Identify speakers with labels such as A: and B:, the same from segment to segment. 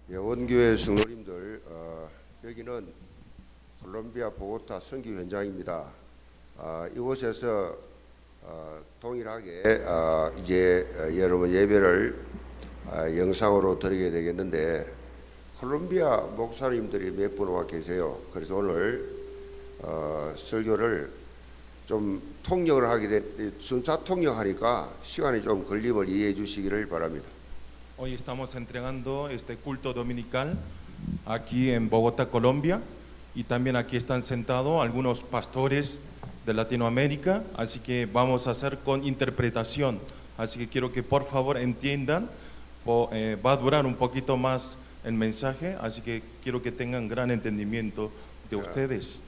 A: 원교회 성도님들, 여기는 콜롬비아 보고타 선교 현장입니다. 이곳에서 동일하게 이제 여러분 예배를 영상으로 드리게 되겠는데, 콜롬비아 목사님들이 몇 분 와 계세요. 그래서 오늘 설교를 좀 통역을 하게 된, 순차 통역하니까 시간이 좀 걸림을 이해해 주시기를 바랍니다.
B: Hoy estamos entregando este culto dominical aquí en Bogotá, Colombia, y también aquí están sentados algunos pastores de Latinoamérica, así que vamos a hacer con interpretación. Así que quiero que por favor entiendan, va a durar un poquito más el mensaje, así que quiero que tengan gran entendimiento de ustedes.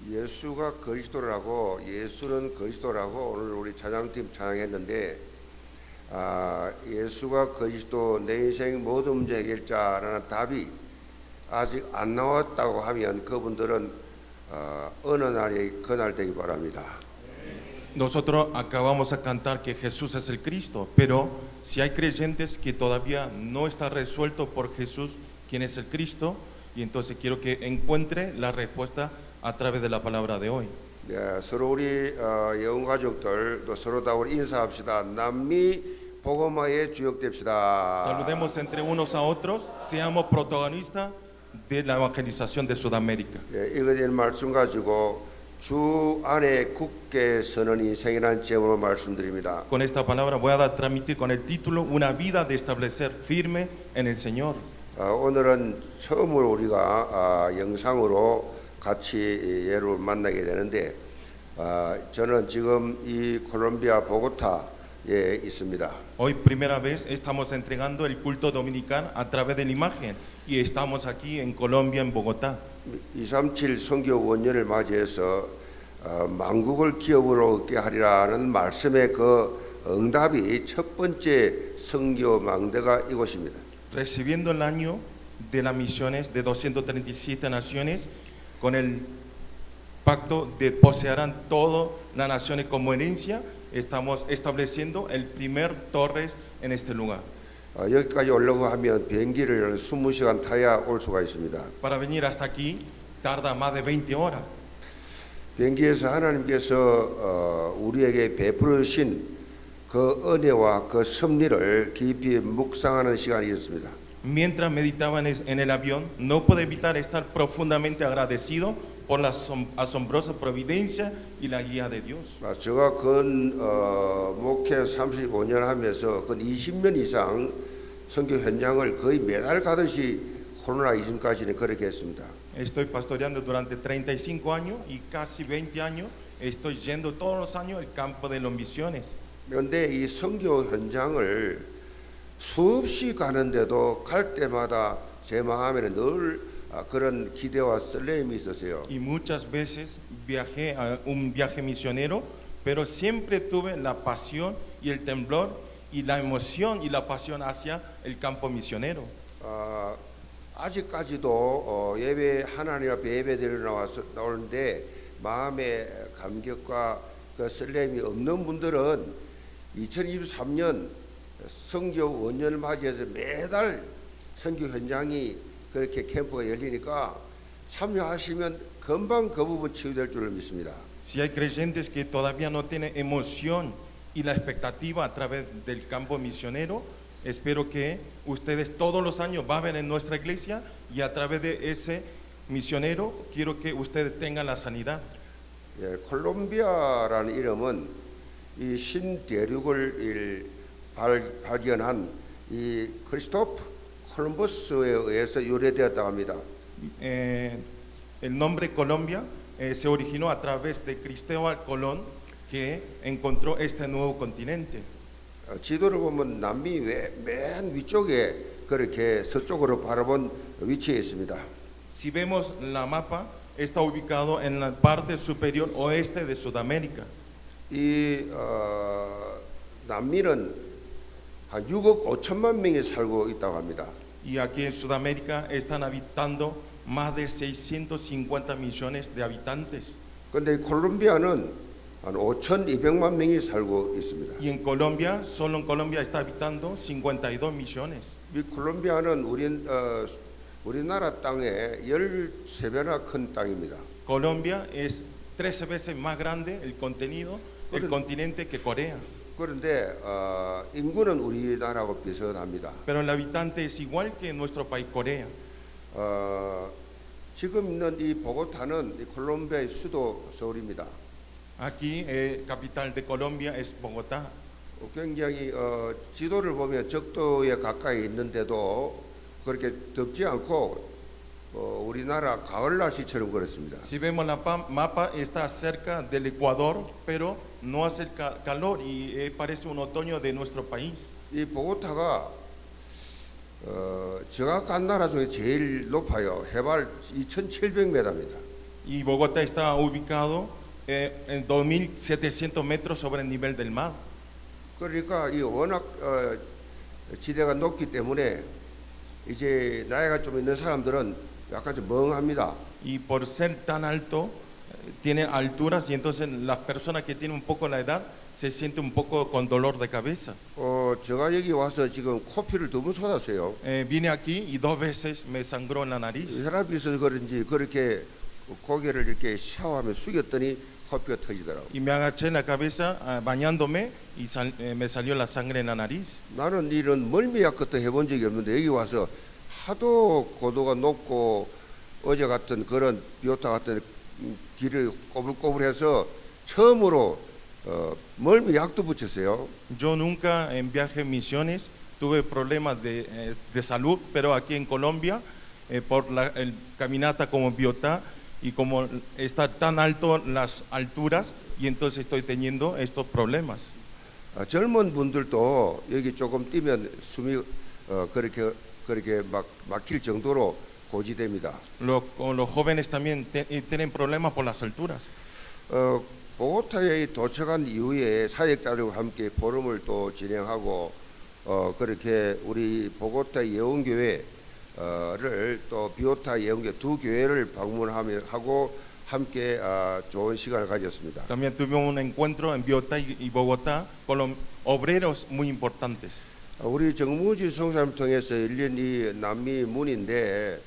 A: 예수가 그리스도라고, 예수는 그리스도라고 오늘 우리 찬양팀 찬양했는데, 예수가 그리스도 내 인생 모든 문제 해결자라는 답이 아직 안 나왔다고 하면 그분들은 어느 날이 그날 되기 바랍니다.
B: Nosotros acabamos a cantar que Jesús es el Cristo, pero si hay creyentes que todavía no está resuelto por Jesús quién es el Cristo, y entonces quiero que encuentre la respuesta a través de la palabra de hoy.
A: 네, 서로 우리 영혼 가족들 또 서로 다 우리 인사합시다. 남미 복음화의 주역 됩시다.
B: Saludemos entre unos a otros, seamos protagonistas de la evangelización de Sudamérica.
A: 예, 읽어진 말씀 가지고 주 안에 굳게 서는 인생이라는 제목으로 말씀드립니다.
B: Con esta palabra voy a transmitir con el título Una vida de establecer firme en el Señor.
A: 오늘은 처음으로 우리가 영상으로 같이 예를 만나게 되는데, 저는 지금 이 콜롬비아 보고타에 있습니다.
B: Hoy primera vez estamos entregando el culto dominical a través de la imagen y estamos aquí en Colombia, en Bogotá.
A: 237 선교 원년을 맞이해서 만국을 기업으로 얻게 하리라는 말씀의 그 응답이 첫 번째 선교 망대가 이곳입니다.
B: Recibiendo el año de las misiones de 237 naciones con el pacto de poseerán todas las naciones como herencia, estamos estableciendo el primer torres en este lugar.
A: 여기까지 오려고 하면 비행기를 20시간 타야 올 수가 있습니다.
B: Para venir hasta aquí tarda más de 20 horas.
A: 비행기에서 하나님께서 우리에게 베풀으신 그 은혜와 그 섭리를 깊이 묵상하는 시간이 있었습니다.
B: Mientras meditaba en el avión, no pude evitar estar profundamente agradecido por la asombrosa providencia y la guía de Dios.
A: 제가 목회 35년 하면서 근 20년 이상 선교 현장을 거의 매달 가듯이 코로나 이전까지는 그렇게 했습니다.
B: Estoy pastoreando durante 35 años y casi 20 años estoy yendo todos los años al campo de las misiones.
A: 그런데 이 선교 현장을 수없이 가는데도 갈 때마다 제 마음에는 늘 그런 기대와 설렘이 있었어요.
B: Y muchas veces viajé a un viaje misionero, pero siempre tuve la pasión y el temblor y la emoción y la pasión hacia el campo misionero.
A: 아직까지도 예배 하나님 앞에 예배드리러 나오는데 마음의 감격과 그 설렘이 없는 분들은 2023년 선교 원년을 맞이해서 매달 선교 현장이 그렇게 캠프가 열리니까 참여하시면 금방 그 부분 치유될 줄 믿습니다.
B: Si hay creyentes que todavía no tienen emoción y la expectativa a través del campo misionero, espero que ustedes todos los años van en nuestra iglesia y a través de ese misionero quiero que ustedes tengan la sanidad.
A: 예, 콜롬비아라는 이름은 이 신대륙을 발견한 이 크리스토프 콜럼버스에 의해서 유래되었다고 합니다.
B: El nombre Colombia se originó a través de Cristóbal Colón, que encontró este nuevo continente.
A: 지도를 보면 남미 맨 위쪽에 그렇게 서쪽으로 바라본 위치에 있습니다.
B: Si vemos la mapa, está ubicado en la parte superior oeste de Sudamérica.
A: 이 남미는 한 6억 5천만 명이 살고 있다고 합니다.
B: Y aquí en Sudamérica están habitando más de 650 millones de habitantes.
A: 그런데 콜롬비아는 한 5,200만 명이 살고 있습니다.
B: Y en Colombia, solo en Colombia está habitando 52 millones.
A: 이 콜롬비아는 우리나라 땅의 13배나 큰 땅입니다.
B: Colombia es 13 veces más grande el contenido, el continente que Corea.
A: 그런데 인구는 우리나라하고 비슷합니다.
B: Pero el habitante es igual que en nuestro país, Corea.
A: 지금 있는 이 보고타는 이 콜롬비아의 수도 서울입니다.
B: Aquí, capital de Colombia es Bogotá.
A: 굉장히 지도를 보면 적도에 가까이 있는데도 그렇게 덥지 않고 우리나라 가을 날씨처럼 그렇습니다.
B: Si vemos la mapa, está cerca del Ecuador, pero no hace calor y parece un otoño de nuestro país.
A: 이 보고타가 정확한 나라 중에 제일 높아요. 해발 2,700m입니다.
B: Y Bogotá está ubicado en 2.700 metros sobre el nivel del mar.
A: 그러니까 이 워낙 지대가 높기 때문에 이제 나이가 좀 있는 사람들은 약간 좀 멍합니다.
B: Y por ser tan alto, tiene alturas y entonces las personas que tienen un poco la edad se sienten un poco con dolor de cabeza.
A: 제가 여기 와서 지금 코피를 2번 쏟았어요.
B: Vine aquí y 2 veces me sangró en la nariz.
A: 혈압이 있어서 그런지 그렇게 고개를 이렇게 샤워하며 숙였더니 코피가 터지더라고요.
B: Y me agaché en la cabeza bañándome y me salió la sangre en la nariz.
A: 나는 이런 멀미약 것도 해본 적이 없는데 여기 와서 하도 고도가 높고 어제 같은 그런 비오타 같은 길을 꼬불꼬불해서 처음으로 멀미약도 붙였어요.
B: Yo nunca en viaje en misiones tuve problemas de salud, pero aquí en Colombia, por el caminata como Biotá y como está tan alto las alturas, y entonces estoy teniendo estos problemas.
A: 젊은 분들도 여기 조금 뛰면 숨이 그렇게 막힐 정도로 고지됩니다.
B: Los jóvenes también tienen problemas por las alturas.
A: 보고타에 도착한 이후에 사역자들과 함께 포럼을 또 진행하고 그렇게 우리 보고타 예언교회를 또 비오타 예언교회 두 교회를 방문하고 함께 좋은 시간을 가졌습니다.
B: También tuvimos un encuentro en Biotá y Bogotá con los obreros muy importantes.
A: 우리 정무지 성사님 통해서 열린 이 남미 문인데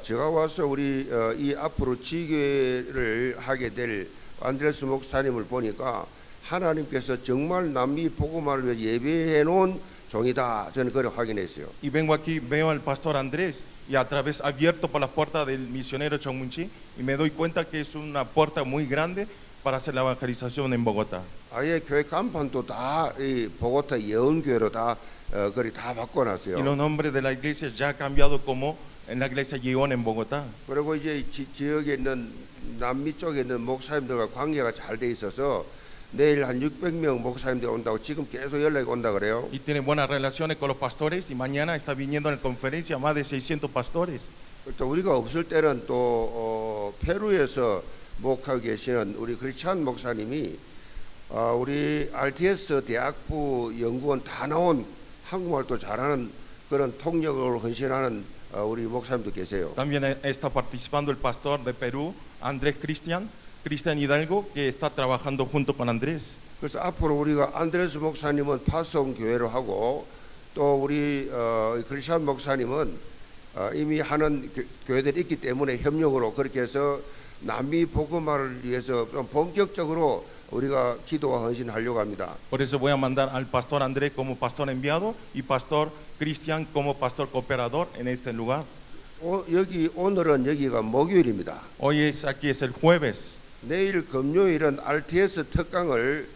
A: 제가 와서 우리 이 앞으로 지교회를 하게 될 안드레스 목사님을 보니까 하나님께서 정말 남미 복음화를 위해 예배해 놓은 종이다. 저는 그걸 확인했어요.
B: Y vengo aquí, veo al pastor Andrés y a través abierto por la puerta del misionero Chongmunchi y me doy cuenta que es una puerta muy grande para hacer la evangelización en Bogotá.
A: 아예 교회 간판도 다 이 보고타 예언교회로 다 그리 다 바꿔놨어요.
B: Y los nombres de la iglesia ya ha cambiado como en la iglesia Yeon en Bogotá.
A: 그리고 이제 지역에 있는 남미 쪽에 있는 목사님들과 관계가 잘 돼 있어서 내일 한 600명 목사님들 온다고 지금 계속 연락이 온다 그래요.
B: Y tiene buenas relaciones con los pastores y mañana está viniendo en la conferencia más de 600 pastores.
A: 또 우리가 없을 때는 또 페루에서 목하고 계시는 우리 크리스찬 목사님이 우리 RTS 대학부 연구원 다 나온 한국말도 잘하는 그런 통역으로 헌신하는 우리 목사님도 계세요.
B: También está participando el pastor de Perú, Andrés Cristian Hidalgo, que está trabajando junto con Andrés.
A: 그래서 앞으로 우리가 안드레스 목사님은 파송 교회로 하고 또 우리 크리스찬 목사님은 이미 하는 교회들이 있기 때문에 협력으로 그렇게 해서 남미 복음화를 위해서 좀 본격적으로 우리가 기도와 헌신하려고 합니다.
B: Por eso voy a mandar al pastor Andrés como pastor enviado y pastor Cristian como pastor cooperador en este lugar.
A: 오늘은 여기가 목요일입니다.
B: Hoy aquí es el jueves.
A: 내일 금요일은 RTS 특강을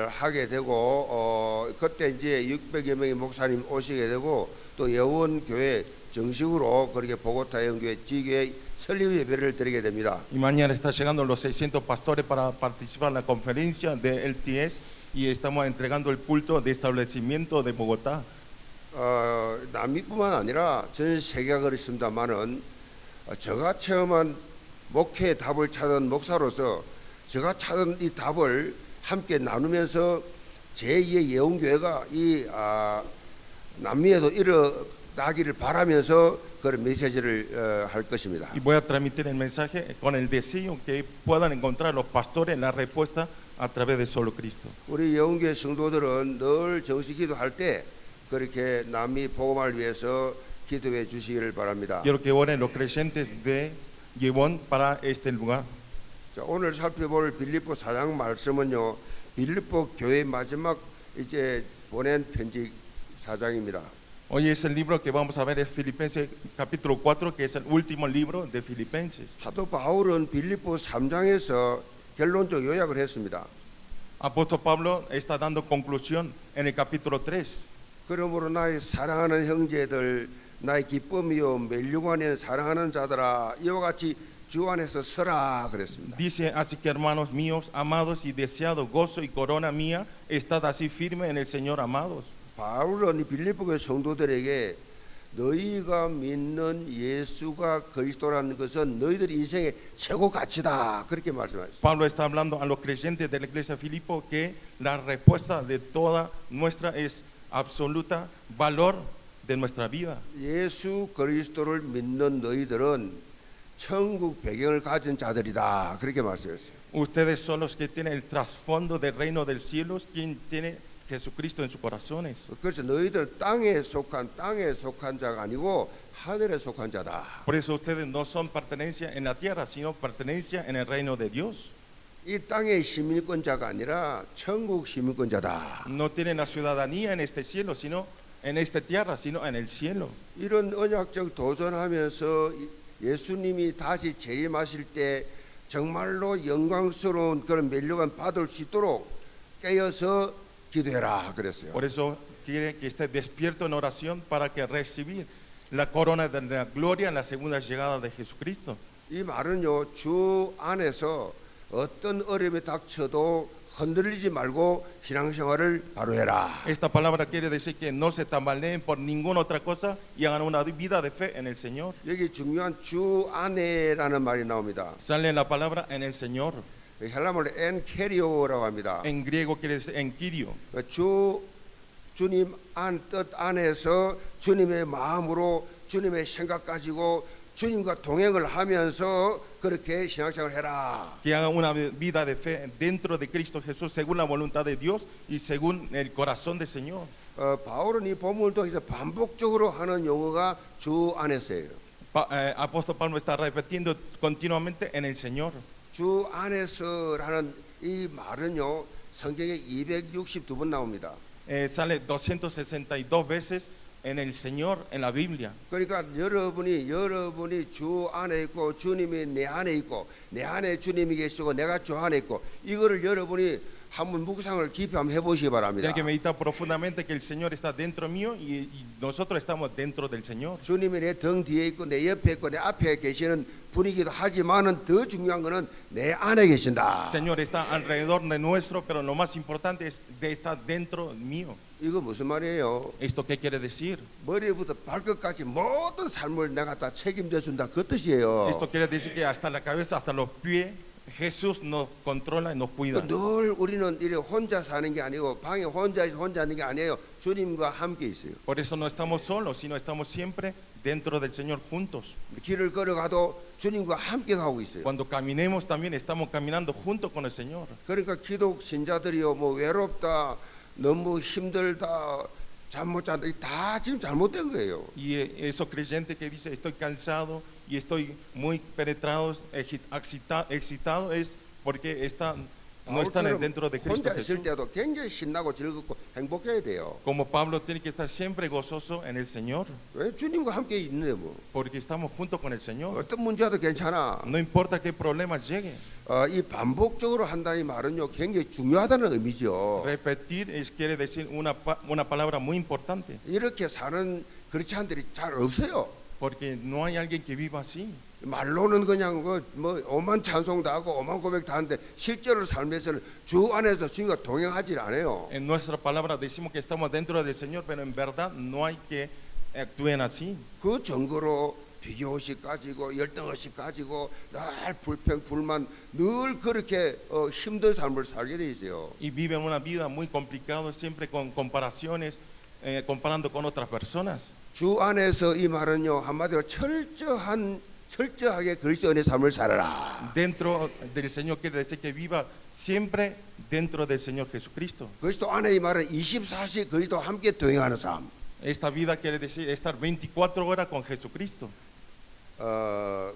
A: 하게 되고 그때 이제 600여 명의 목사님 오시게 되고 또 예원 교회 정식으로 그렇게 보고타 예원교회 지교회 설립 예배를 드리게 됩니다.
B: Y mañana está llegando los 600 pastores para participar en la conferencia de LTS y estamos entregando el culto de establecimiento de Bogotá.
A: 남미뿐만 아니라 전 세계가 그렇습니다만은 제가 체험한 목회의 답을 찾은 목사로서 제가 찾은 이 답을 함께 나누면서 제2의 예언교회가 이 남미에도 일어나기를 바라면서 그런 메시지를 할 것입니다.
B: Y voy a transmitir el mensaje con el deseo que puedan encontrar los pastores la respuesta a través de solo Cristo.
A: 우리 영계 성도들은 늘 정식 기도할 때 그렇게 남미 복음을 위해서 기도해 주시기를 바랍니다.
B: Quiero que oren los creyentes de Gibón para este lugar.
A: 자, 오늘 살펴볼 빌립보 4장 말씀은요, 빌립보 교회 마지막 이제 보낸 편지 4장입니다.
B: Hoy es el libro que vamos a ver, es Filipenses capítulo 4, que es el último libro de Filipenses.
A: 사도 바울은 빌립보 3장에서 결론적 요약을 했습니다.
B: Apóstol Pablo está dando conclusión en el capítulo 3.
A: 그러므로 나의 사랑하는 형제들, 나의 기쁨이요 멸류관에 사랑하는 자들아, 이와 같이 주 안에서 서라 그랬습니다.
B: Dice, así que hermanos míos, amados y deseados, gozo y corona mía, estad así firme en el Señor, amados.
A: 바울은 이 빌립보 교회 성도들에게 너희가 믿는 예수가 그리스도라는 것은 너희들 인생의 최고 가치다 그렇게 말씀하셨습니다.
B: Pablo está hablando a los creyentes de la iglesia de Filipo que la respuesta de toda nuestra es absoluta valor de nuestra vida.
A: 예수 그리스도를 믿는 너희들은 천국 배경을 가진 자들이다 그렇게 말씀했어요.
B: Ustedes son los que tienen el trasfondo del reino del cielo, quien tiene Jesucristo en sus corazones.
A: 그래서 너희들 땅에 속한 자가 아니고 하늘에 속한 자다.
B: Por eso ustedes no son pertenencia en la tierra, sino pertenencia en el reino de Dios.
A: 이 땅의 시민권자가 아니라 천국 시민권자다.
B: No tienen la ciudadanía en este cielo, sino en esta tierra, sino en el cielo.
A: 이런 언약적 도전하면서 예수님이 다시 재림하실 때 정말로 영광스러운 그런 멸류관 받을 수 있도록 깨어서 기도해라 그랬어요.
B: Por eso quiere que esté despierto en oración para que recibir la corona de la gloria en la segunda llegada de Jesucristo.
A: 이 말은요, 주 안에서 어떤 어려움이 닥쳐도 흔들리지 말고 신앙생활을 바로 해라.
B: Esta palabra quiere decir que no se tambaleen por ninguna otra cosa y hagan una vida de fe en el Señor.
A: 여기 중요한 주 안에라는 말이 나옵니다.
B: Sale la palabra en el Señor.
A: 헬라말로 엔케리오라고 합니다.
B: En griego quiere decir en Kyrio.
A: 주님 뜻 안에서 주님의 마음으로 주님의 생각 가지고 주님과 동행을 하면서 그렇게 신앙생활을 해라.
B: Que hagan una vida de fe dentro de Cristo Jesús según la voluntad de Dios y según el corazón del Señor.
A: 바울은 이 본문을 통해서 반복적으로 하는 용어가 주 안에서예요.
B: Apóstol Pablo está repitiendo continuamente en el Señor.
A: 주 안에서라는 이 말은요, 성경에 262번 나옵니다.
B: Sale 262 veces en el Señor en la Biblia.
A: 그러니까 여러분이 주 안에 있고 주님이 내 안에 있고 내 안에 주님이 계시고 내가 주 안에 있고 이거를 여러분이 한번 묵상을 깊이 한번 해보시기 바랍니다.
B: Tienen que meditar profundamente que el Señor está dentro mío y nosotros estamos dentro del Señor.
A: 주님이 내 등 뒤에 있고 내 옆에 있고 내 앞에 계시는 분이기도 하지만은 더 중요한 거는 내 안에 계신다.
B: El Señor está alrededor de nuestro, pero lo más importante es de estar dentro mío.
A: 이거 무슨 말이에요?
B: ¿Esto qué quiere decir?
A: 머리부터 발끝까지 모든 삶을 내가 다 책임져 준다 그 뜻이에요.
B: Esto quiere decir que hasta la cabeza, hasta los pies, Jesús nos controla y nos cuida.
A: 늘 우리는 이렇게 혼자 사는 게 아니고 방에 혼자 있는 게 아니에요. 주님과 함께 있어요.
B: Por eso no estamos solos, sino estamos siempre dentro del Señor juntos.
A: 길을 걸어가도 주님과 함께 가고 있어요.
B: Cuando caminemos también estamos caminando junto con el Señor.
A: 그러니까 기독 신자들이요, 뭐 외롭다, 너무 힘들다, 잠 못 잔다, 다 지금 잘못된 거예요.
B: Y esos creyentes que dicen estoy cansado y estoy muy penetrado, excitado, es porque no están dentro de Cristo
A: 혼자 있을
B: Jesús.
A: 때도 굉장히 신나고 즐겁고 행복해야 돼요.
B: Como Pablo tiene que estar siempre gozoso en el Señor,
A: 왜 주님과 함께 있는데 뭐
B: porque estamos juntos con el Señor.
A: 어떤 문제도 괜찮아.
B: No importa qué problemas lleguen.
A: 이 반복적으로 한다는 말은요, 굉장히 중요하다는 의미죠.
B: Repetir quiere decir una palabra muy importante,
A: 이렇게 사는 그리스도인들이 잘 없어요.
B: porque no hay alguien que viva así.
A: 말로는 그냥 뭐 오만 찬송도 하고 오만 고백도 하는데 실제로 삶에서는 주 안에서 주님과 동행하지 않아요.
B: En nuestra palabra decimos que estamos dentro del Señor, pero en verdad no hay que actúen así.
A: 그 증거로 비교의식 가지고 열등의식 가지고 늘 불평 불만 늘 그렇게 힘든 삶을 살게 돼 있어요.
B: Y viven una vida muy complicada, siempre con comparaciones, comparando con otras personas.
A: 주 안에서 이 말은요, 한마디로 철저한 철저하게 그리스도인의 삶을 살아라.
B: Dentro del Señor quiere decir que viva siempre dentro del Señor Jesucristo.
A: 그리스도 안에 이 말은 24시 그리스도와 함께 동행하는 삶.
B: Esta vida quiere decir estar 24 horas con Jesucristo.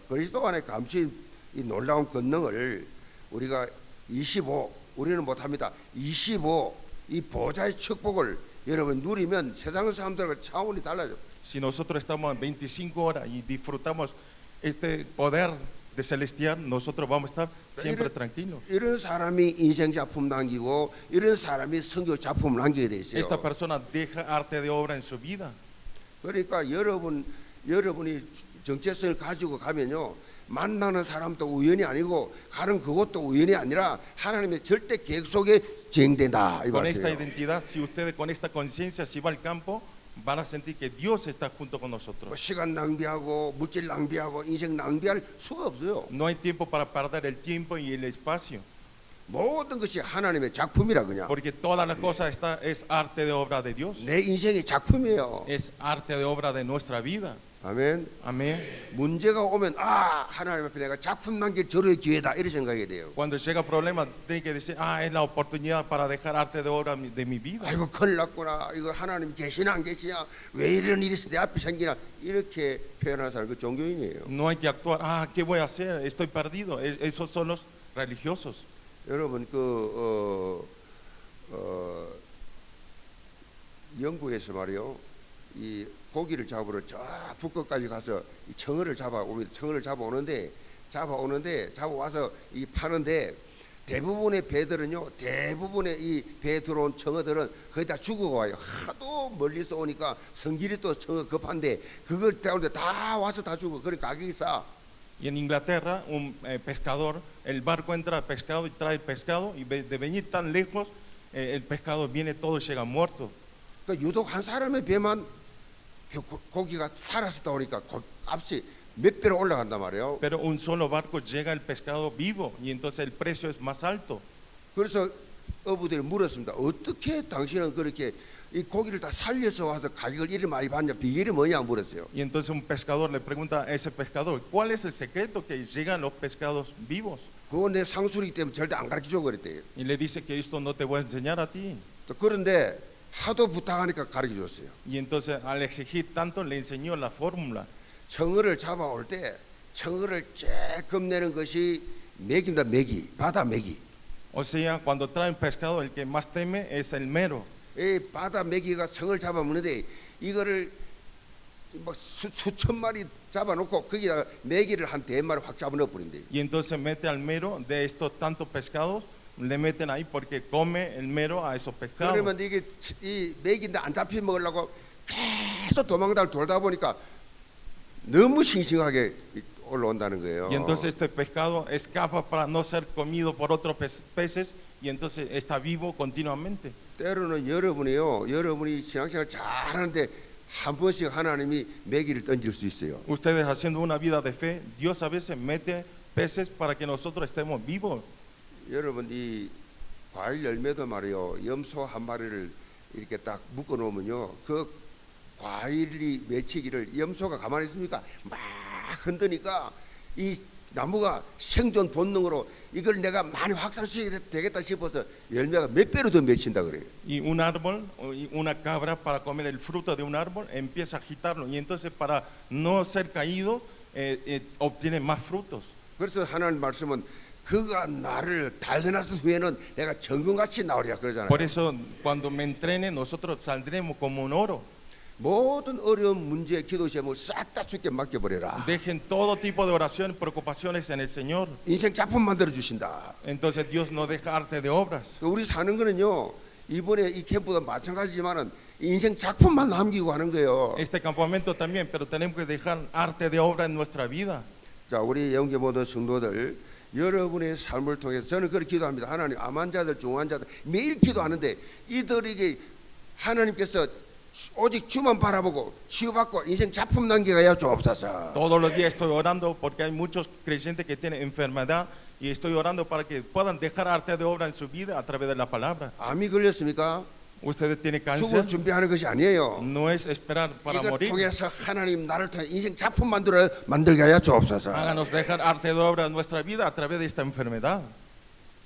A: 그리스도 안에 감추인 이 놀라운 권능을 우리가 25 우리는 못합니다. 25 이 보좌의 축복을 여러분 누리면 세상 사람들과 차원이 달라져.
B: Si nosotros estamos 25 horas y disfrutamos este poder de celestial, nosotros vamos a estar siempre tranquilos.
A: 이런 사람이 인생 작품 남기고 이런 사람이 성교 작품을 남기게 돼 있어요.
B: Esta persona deja arte de obra en su vida.
A: 그러니까 여러분이 정체성을 가지고 가면요 만나는 사람도 우연이 아니고 가는 그것도 우연이 아니라 하나님의 절대 계획 속에 진행된다 이
B: Con esta
A: 말이에요.
B: identidad, si ustedes con esta conciencia, si va al campo, van a sentir que Dios está junto con
A: 뭐
B: nosotros.
A: 시간 낭비하고 물질 낭비하고 인생 낭비할 수가 없어요.
B: No hay tiempo para perder el tiempo y el espacio,
A: 모든 것이 하나님의 작품이라 그냥.
B: porque todas las cosas es arte de obra de Dios,
A: 내 인생의 작품이에요.
B: es arte de obra de nuestra vida.
A: 아멘.
B: Amén.
A: 문제가 오면 하나님 앞에 내가 작품 남길 절호의 기회다 이렇게 생각이 돼요.
B: Cuando llega problema, tiene que decir, es la oportunidad para dejar arte de obra de mi vida.
A: 아이고 큰일 났구나. 이거 하나님 계시나 안 계시냐. 왜 이런 일이 내 앞에 생기나. 이렇게 표현하는 사람 그 종교인이에요.
B: No hay que actuar, ¿qué voy a hacer? Estoy perdido. Esos son los religiosos.
A: 여러분 영국에서 말이요. 이 고기를 잡으러 저 북극까지 가서 이 청어를 잡아오는데 잡아와서 이 파는데 대부분의 배들은요 대부분의 이 배 들어온 청어들은 거의 다 죽어가요. 하도 멀리서 오니까 성질이 또 청어 급한데 그걸 때우는데 다 와서 다 죽어. 그러니까 가격이 싸.
B: Y en Inglaterra, un pescador, el barco entra a pescado y trae pescado, y de venir tan lejos, el pescado viene todo y llega muerto.
A: 그러니까 유독 한 사람의 배만 고기가 살아서 오니까 값이 몇 배로 올라간단 말이에요.
B: Pero un solo barco llega el pescado vivo, y entonces el precio es más alto.
A: 그래서 어부들이 물었습니다. 어떻게 당신은 그렇게 이 고기를 다 살려서 와서 가격을 이리 많이 받냐? 비결이 뭐냐 물었어요.
B: Y entonces un pescador le pregunta a ese pescador, ¿cuál es el secreto que llegan los pescados vivos?
A: 그거 내 상술이기 때문에 절대 안 가르쳐줘 그랬대요.
B: Y le dice que esto no te voy a enseñar a ti.
A: 또 그런데 하도 부탁하니까 가르쳐줬어요.
B: Y entonces al exigir tanto le enseñó la fórmula.
A: 청어를 잡아올 때 청어를 쬐끔 내는 것이 맥입니다. 맥이 바다 맥이.
B: O sea, cuando traen pescado, el que más teme es el mero.
A: 이 바다 메기가 청을 잡아먹는데 이거를 뭐 수천 마리 잡아놓고 거기다가 메기를 한 대마리 확 잡아넣어 버린대요.
B: Y entonces mete al mero de estos tantos pescados, le meten ahí porque come el mero a esos pescados.
A: 그러면 이게 이 메기인데 안 잡히 먹으려고 계속 도망다를 돌다 보니까 너무 싱싱하게 올라온다는 거예요.
B: Y entonces este pescado escapa para no ser comido por otros peces, y entonces está vivo continuamente.
A: 때로는 여러분이 신앙생활 잘하는데 한 번씩 하나님이 메기를 던질 수 있어요.
B: Ustedes haciendo una vida de fe, Dios a veces mete peces para que nosotros estemos vivos.
A: 여러분 이 과일 열매도 말이요 염소 한 마리를 이렇게 딱 묶어 놓으면요 그 과일이 맺히기를 염소가 가만히 있습니까? 막 흔드니까 이 나무가 생존 본능으로 이걸 내가 많이 확산시켜야 되겠다 싶어서 열매가 몇 배로 더 맺힌다 그래요.
B: Y un árbol, una cabra para comer el fruto de un árbol empieza a agitarlo, y entonces para no ser caído obtiene más frutos.
A: 그래서 하나님 말씀은 그가 나를 단련하신 후에는 내가 정금같이 나오리라 그러잖아요.
B: Por eso cuando me entrene nosotros saldremos como un oro.
A: 모든 어려운 문제, 기도 제목을 싹 다 주께 맡겨버려라.
B: Dejen todo tipo de oraciones, preocupaciones en el Señor.
A: 인생 작품 만들어 주신다.
B: Entonces Dios no deja arte de obras.
A: 우리 사는 거는요 이번에 이 캠프도 마찬가지지만은 인생 작품만 남기고 하는 거예요.
B: Este campamento también, pero tenemos que dejar arte de obra en nuestra vida.
A: 자, 우리 영계 모든 성도들 여러분의 삶을 통해서 저는 그렇게 기도합니다. 하나님 암 환자들, 중 환자들 매일 기도하는데 이들에게 하나님께서 오직 주만 바라보고 치유받고 인생 작품 남기가야 주옵소서.
B: Todos los días estoy orando porque hay muchos creyentes que tienen enfermedad, y estoy orando para que puedan dejar arte de obra en su vida a través de la palabra.
A: 암이 걸렸습니까?
B: Ustedes tienen
A: 죽을
B: cáncer,
A: 준비하는 것이 아니에요.
B: no es esperar para
A: 이걸
B: morir.
A: 통해서 하나님 나를 통해 인생 작품 만들게 하여 주옵소서.
B: Háganos dejar arte de obra en nuestra vida a través de esta enfermedad.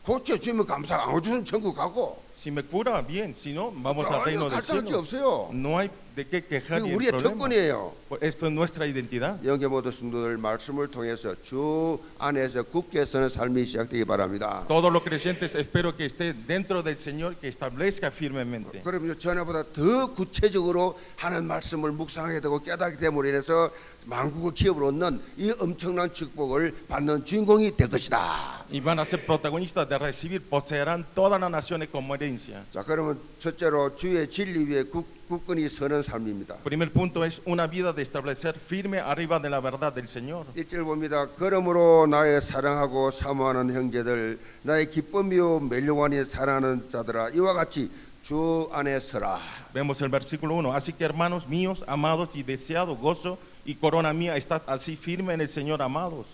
A: 고쳐주면 감사. 안 고쳐주면 천국 가고.
B: Si me cura, bien. Si no, vamos al
A: 전혀
B: reino del
A: 갈등할 게
B: cielo.
A: 없어요.
B: No hay de qué quejar
A: 이거
B: ni el
A: 우리의
B: problema.
A: 특권이에요.
B: Esto es nuestra identidad.
A: 영계 모든 성도들 말씀을 통해서 주 안에서 굳게 서는 삶이 시작되기 바랍니다.
B: Todos los creyentes espero que esté dentro del Señor, que establezca firmemente.
A: 그러면 전에보다 더 구체적으로 하는 말씀을 묵상하게 되고 깨닫게 됨으로 인해서 만국을 기업을 얻는 이 엄청난 축복을 받는 주인공이 될 것이다.
B: Y van a ser protagonistas de recibir, poseerán todas las naciones como herencia.
A: 자, 그러면 첫째로 주의 진리 위에 굳건히 서는 삶입니다.
B: Primer punto es una vida de establecer firme arriba de la verdad del Señor.
A: 1절 봅니다. 그러므로 나의 사랑하고 사모하는 형제들, 나의 기쁨이요 멜로하니 사랑하는 자들아, 이와 같이 주 안에 서라.
B: Vemos el versículo 1. Así que hermanos míos, amados y deseados, gozo y corona mía, estad así firme en el Señor, amados.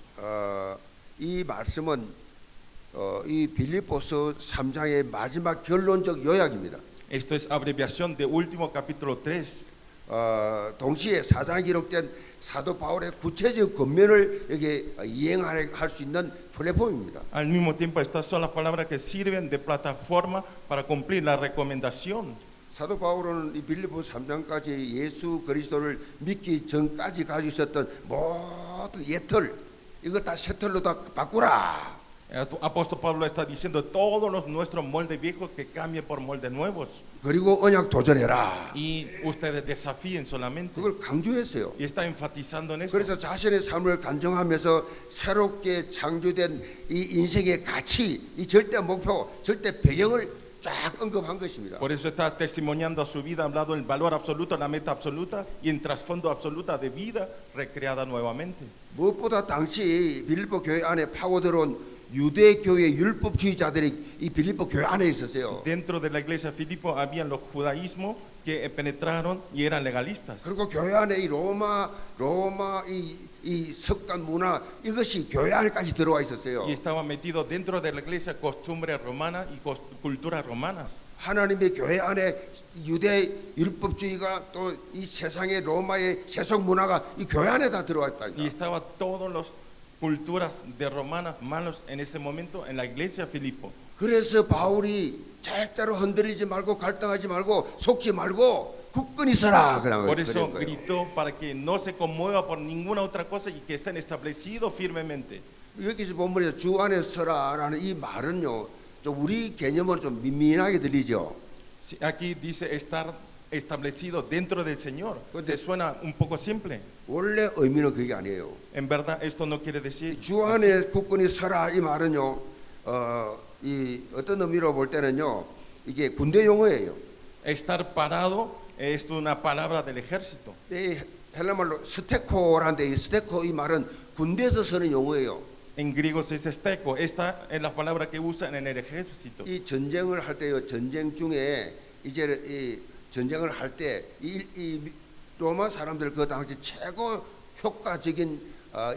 A: 이 말씀은 이 빌립보서 3장의 마지막 결론적 요약입니다.
B: Esto es abreviación de último capítulo 3.
A: 동시에 4장에 기록된 사도 바울의 구체적 권면을 여기 이행할 수 있는 플랫폼입니다.
B: Al mismo tiempo, estas son las palabras que sirven de plataforma para cumplir la recomendación.
A: 사도 바울은 이 빌립보 3장까지 예수 그리스도를 믿기 전까지 가지고 있었던 모든 옛틀 이거 다 새 틀로 다 바꾸라.
B: El apóstol Pablo está diciendo todos los nuestros moldes viejos que cambien por moldes nuevos.
A: 그리고 언약 도전해라.
B: Y ustedes desafíen solamente.
A: 그걸 강조했어요.
B: Y está enfatizando en eso.
A: 그래서 자신의 삶을 간증하면서 새롭게 창조된 이 인생의 가치, 이 절대 목표, 절대 배경을 쫙 언급한 것입니다.
B: Por eso está testimoniando a su vida, hablando del valor absoluto, la meta absoluta y en trasfondo absoluta de vida recreada nuevamente.
A: 무엇보다 당시 빌립보 교회 안에 파고들어온 유대 교회 율법주의자들이 이 빌립보 교회 안에 있었어요.
B: Dentro de la iglesia de Filipo habían los judaísmos que penetraron y eran legalistas.
A: 그리고 교회 안에 이 로마 이 습관 문화 이것이 교회 안에까지 들어와 있었어요.
B: Y estaba metido dentro de la iglesia costumbres romanas y culturas romanas.
A: 하나님의 교회 안에 유대 율법주의가 또 이 세상의 로마의 세속 문화가 이 교회 안에 다 들어와
B: Y
A: 있다니까.
B: estaba todas las culturas de romanas malos en ese momento en la iglesia de Filipo.
A: 그래서 바울이 절대로 흔들리지 말고 갈등하지 말고 속지 말고 굳건히 서라 그런
B: Por eso
A: 거예요.
B: gritó para que no se conmueva por ninguna otra cosa y que estén establecidos firmemente.
A: 여기서 본문에서 주 안에 서라라는 이 말은요, 좀 우리 개념으로 좀 민민하게 들리죠.
B: Aquí dice estar establecido dentro del Señor. Se suena un poco simple.
A: 원래 의미는 그게 아니에요.
B: En verdad esto no quiere decir
A: 주 안에 굳건히 서라 이 말은요, 이 어떤 의미로 볼 때는요, 이게 군대 용어예요.
B: estar parado es una palabra del ejército.
A: 이 헬라말로 스테코라는데 이 스테코 이 말은 군대에서 쓰는 용어예요.
B: En griego se dice steko. Esta es la palabra que usan en el ejército.
A: 이 전쟁을 할 때요, 전쟁 중에 이제 이 전쟁을 할 때 이 로마 사람들 그 당시 최고 효과적인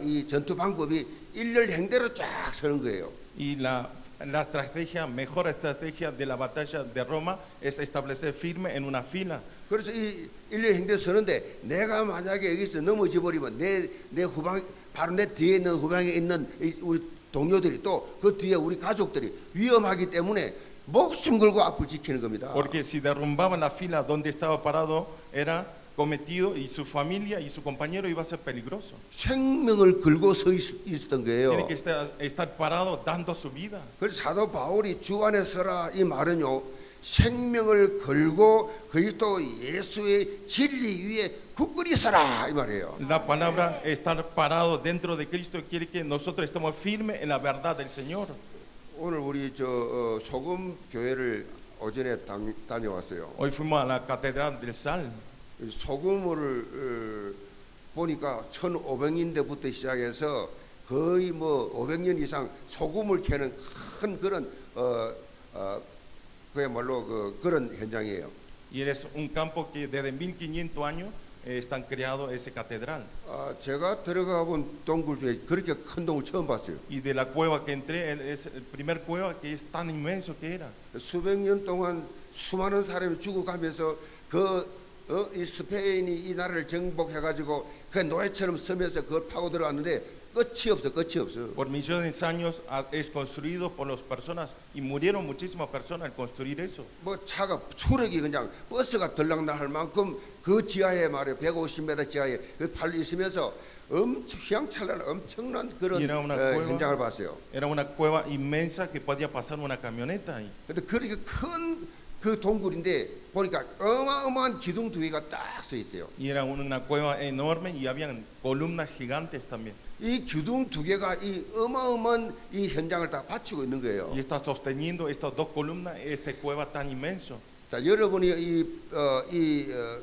A: 이 전투 방법이 일렬 행대로 쫙 서는 거예요.
B: Y la estrategia, mejor estrategia de la batalla de Roma es establecer firme en una fila.
A: 그래서 이 일렬 행대 서는데 내가 만약에 여기서 넘어져 버리면 내 후방 바로 내 뒤에 있는 후방에 있는 우리 동료들이 또 그 뒤에 우리 가족들이 위험하기 때문에 목숨 걸고 앞을 지키는 겁니다.
B: Porque si derrumbaban la fila donde estaba parado era cometido y su familia y su compañero iba a ser peligroso.
A: 생명을 걸고 서 있었던 거예요.
B: Tiene que estar parado dando su vida.
A: 그래서 사도 바울이 주 안에 서라 이 말은요, 생명을 걸고 그리스도 예수의 진리 위에 굳건히 서라 이 말이에요.
B: La palabra estar parado dentro de Cristo quiere que nosotros estemos firmes en la verdad del Señor.
A: 오늘 우리 소금 교회를 오전에 다녀왔어요.
B: Hoy fuimos a la Catedral del Sal.
A: 소금을 보니까 1500년대부터 시작해서 거의 뭐 500년 이상 소금을 캐는 큰 그런 그야말로 그런 현장이에요.
B: Y es un campo que desde 1500 años están creado ese catedral.
A: 제가 들어가 본 동굴 중에 그렇게 큰 동굴 처음 봤어요.
B: Y de la cueva que entré es el primer cueva que es tan inmenso que era.
A: 수백 년 동안 수많은 사람이 죽어가면서 이 스페인이 이 나라를 정복해가지고 그 노예처럼 서면서 그걸 파고 들어왔는데 끝이 없어.
B: Por millones de años es construido por las personas y murieron muchísimas personas al construir eso.
A: 뭐 차가 추력이 그냥 버스가 들락날할 만큼 그 지하에 말이에요. 150m 지하에 그 팔 있으면서 엄청 휘황찬란한 엄청난 그런
B: Era una cueva.
A: 현장을 봤어요.
B: Era una cueva inmensa que podía pasar una camioneta ahí.
A: 근데 그렇게 큰 그 동굴인데 보니까 어마어마한 기둥 두 개가 딱 서 있어요.
B: Y era una cueva enorme y habían columnas gigantes también.
A: 이 기둥 두 개가 이 어마어마한 이 현장을 다 받치고 있는 거예요.
B: Y está sosteniendo estas dos columnas, esta cueva tan inmenso.
A: 자, 여러분이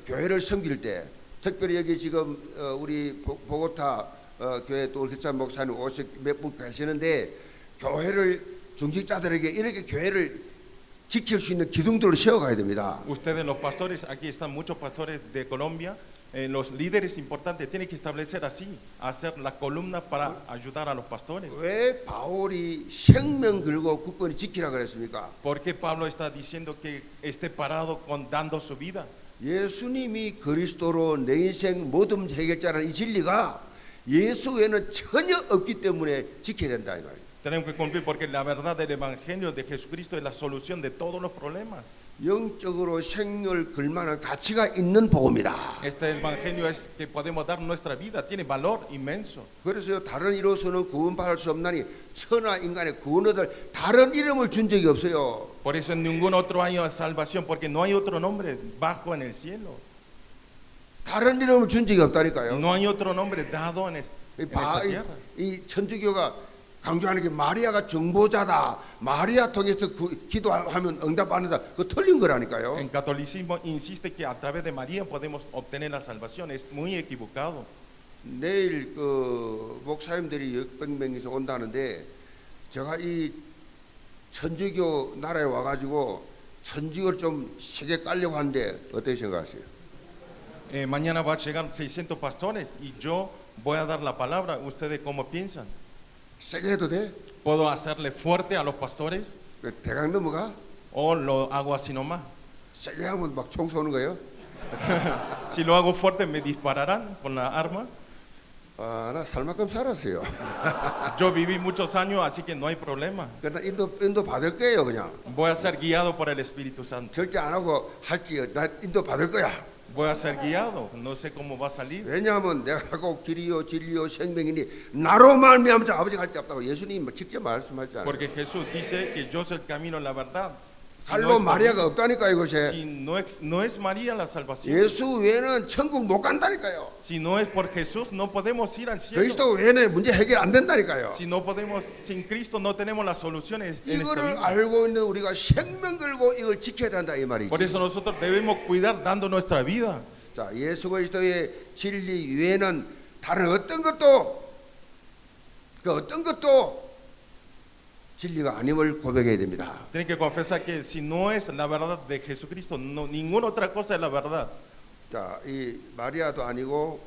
A: 교회를 섬길 때, 특별히 여기 지금 우리 보고타 교회 또 우리 기찬 목사님 몇 분 계시는데 교회를 중직자들에게 이렇게 교회를 지킬 수 있는 기둥들을 세워가야 됩니다.
B: Ustedes los pastores, aquí están muchos pastores de Colombia, los líderes importantes tienen que establecer así, hacer la columna para ayudar a los pastores.
A: 왜 바울이 생명 걸고 굳건히 지키라 그랬습니까?
B: ¿Por qué Pablo está diciendo que esté parado dando su vida?
A: 예수님이 그리스도로 내 인생 모든 해결자라는 이 진리가 예수 외에는 전혀 없기 때문에 지켜야 된다 이 말이에요.
B: Tenemos que cumplir porque la verdad del Evangelio de Jesucristo es la solución de todos los problemas.
A: 영적으로 생명을 걸 만한 가치가 있는 복음이다.
B: Este Evangelio es que podemos dar nuestra vida, tiene valor inmenso.
A: 그래서 다른 이로서는 구원받을 수 없나니 천하 인간의 구원 얻을 다른 이름을 준 적이 없어요.
B: Por eso en ningún otro hay salvación, porque no hay otro nombre bajo en el cielo.
A: 다른 이름을 준 적이 없다니까요.
B: No hay otro nombre dado en esta tierra.
A: 이 천주교가 강조하는 게 마리아가 정보자다. 마리아 통해서 기도하면 응답받는다. 그거 틀린 거라니까요.
B: En catolicismo insiste que a través de María podemos obtener la salvación. Es muy equivocado.
A: 내일 그 목사님들이 600명에서 온다는데 제가 이 천주교 나라에 와가지고 천주교를 좀 세게 깔려고 하는데 어떻게 생각하세요?
B: Mañana va a llegar 600 pastores y yo voy a dar la palabra. ¿Ustedes cómo piensan?
A: 세게 해도 돼?
B: ¿Puedo hacerle fuerte a los pastores
A: 대강 넘어가?
B: o lo hago así nomás?
A: 세게 하면 막 총 쏘는 거예요?
B: Si lo hago fuerte, ¿me dispararán con la arma?
A: 아, 나 살 만큼 살았어요.
B: Yo viví muchos años, así que no hay problema.
A: 그러니까 인도 받을 거예요, 그냥.
B: Voy a ser guiado por el Espíritu Santo.
A: 절대 안 하고 할지 나 인도 받을 거야.
B: Voy a ser guiado. No sé cómo va a salir.
A: 왜냐하면 내가 하고 길이요 진리요 생명이니 나로 말미암자 아버지가 할 데 없다고 예수님 직접 말씀하잖아요.
B: Porque Jesús dice que yo soy el camino, la verdad. Si
A: 칼로
B: no es por
A: 마리아가 없다니까 이것이.
B: Si no es María la salvación.
A: 예수 외에는 천국 못 간다니까요.
B: Si no es por Jesús, no podemos ir al cielo.
A: 그리스도 외에는 문제 해결 안 된다니까요.
B: Si no podemos, sin Cristo no tenemos las soluciones en esta
A: 이거를
B: vida.
A: 알고 있는 우리가 생명 걸고 이걸 지켜야 된다 이 말이지.
B: Por eso nosotros debemos cuidar dando nuestra vida.
A: 자, 예수 그리스도의 진리 외에는 다른 어떤 것도 진리가 아님을 고백해야 됩니다.
B: Tienen que confesar que si no es la verdad de Jesucristo, no, ninguna otra cosa es la verdad.
A: 자, 이 마리아도 아니고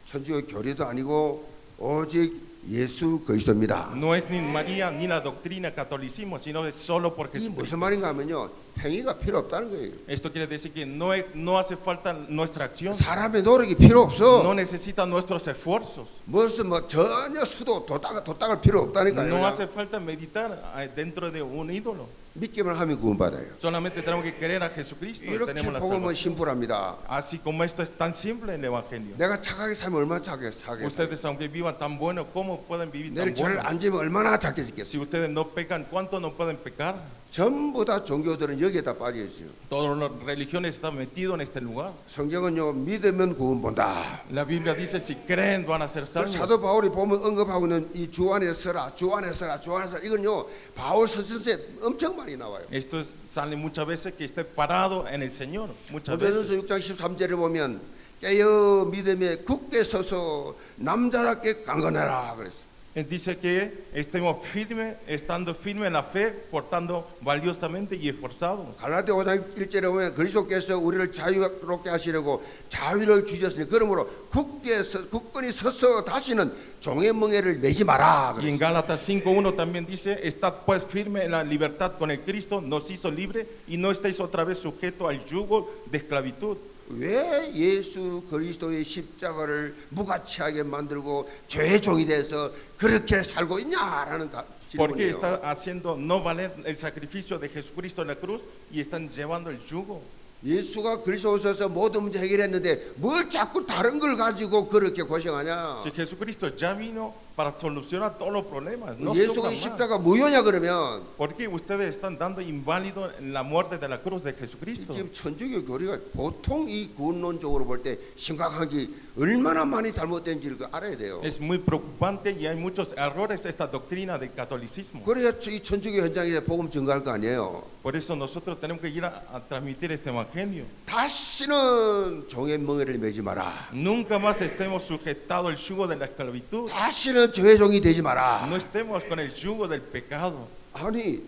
A: 천주교 교리도 아니고 오직 예수 그리스도입니다.
B: No es ni María ni la doctrina catolicismo, sino es solo por
A: 이
B: Jesucristo.
A: 무슨 말인가 하면요, 행위가 필요 없다는 거예요.
B: Esto quiere decir que no hace falta nuestra acción.
A: 사람의 노력이 필요 없어.
B: No necesita nuestros esfuerzos.
A: 무슨 뭐 전혀 수도 도닦을 필요 없다니까요.
B: No hace falta meditar dentro de un ídolo.
A: 믿기만 하면 구원받아요.
B: Solamente tenemos que creer a Jesucristo y
A: 이렇게
B: tenemos la
A: 복음은
B: salvación.
A: 심플합니다.
B: Así como esto es tan simple en el Evangelio.
A: 내가 착하게 살면 얼마나 착하게
B: Ustedes, aunque vivan tan bueno, ¿cómo pueden vivir tan
A: 내를 죄를
B: bueno?
A: 안 지면 얼마나 착해
B: Si
A: 지겠어요.
B: ustedes no pecan, ¿cuánto no pueden pecar?
A: 전부 다 종교들은 여기에다 빠져 있어요.
B: Todas las religiones están metidas en este lugar.
A: 성경은요, 믿으면 구원 본다.
B: La Biblia dice, si creen van a ser salvos.
A: 사도 바울이 보면 언급하고 있는 이 주 안에 서라, 주 안에 서라, 주 안에 서라, 이건요 바울 서신서에 엄청 많이 나와요.
B: Esto sale muchas veces que esté parado en el Señor. Muchas
A: 고린도전서
B: veces.
A: 6장 13절을 보면 깨어 믿음에 굳게 서서 남자답게 강건해라 그랬어.
B: Dice que estemos firmes, estando firmes en la fe, portando valiosamente y esforzados.
A: 갈라디아 5장 1절에 보면 그리스도께서 우리를 자유롭게 하시려고 자유를 주셨으니 그러므로 굳건히 서서 다시는 종의 멍에를 매지 마라.
B: Y en Gálatas 5:1 también dice, estad pues firme en la libertad con el Cristo, nos hizo libre y no estéis otra vez sujetos al yugo de esclavitud.
A: 왜 예수 그리스도의 십자가를 무가치하게 만들고 죄의 종이 돼서 그렇게 살고 있냐라는
B: ¿Por qué
A: 질문이에요.
B: está haciendo no valer el sacrificio de Jesucristo en la cruz y están llevando el yugo?
A: 예수가 그리스도 오셔서 모든 문제 해결했는데 뭘 자꾸 다른 걸 가지고 그렇게 고생하냐?
B: Si Jesucristo ya vino para solucionar todos los problemas, no
A: 예수의
B: sufran más.
A: 십자가 무효냐 그러면
B: ¿Por qué ustedes están dando inválido en la muerte de la cruz de Jesucristo?
A: 지금 천주교 교리가 보통 이 구원론적으로 볼 때 심각한 게 얼마나 많이 잘못된지를 알아야 돼요.
B: Es muy preocupante y hay muchos errores esta doctrina del catolicismo.
A: 그래야 이 천주교 현장에 복음 증가할 거 아니에요.
B: Por eso nosotros tenemos que ir a transmitir este evangelio.
A: 다시는 종의 멍에를 매지 마라.
B: Nunca más estemos sujetados al yugo de la esclavitud.
A: 다시는 죄의 종이 되지 마라.
B: No estemos con el yugo del pecado.
A: 아니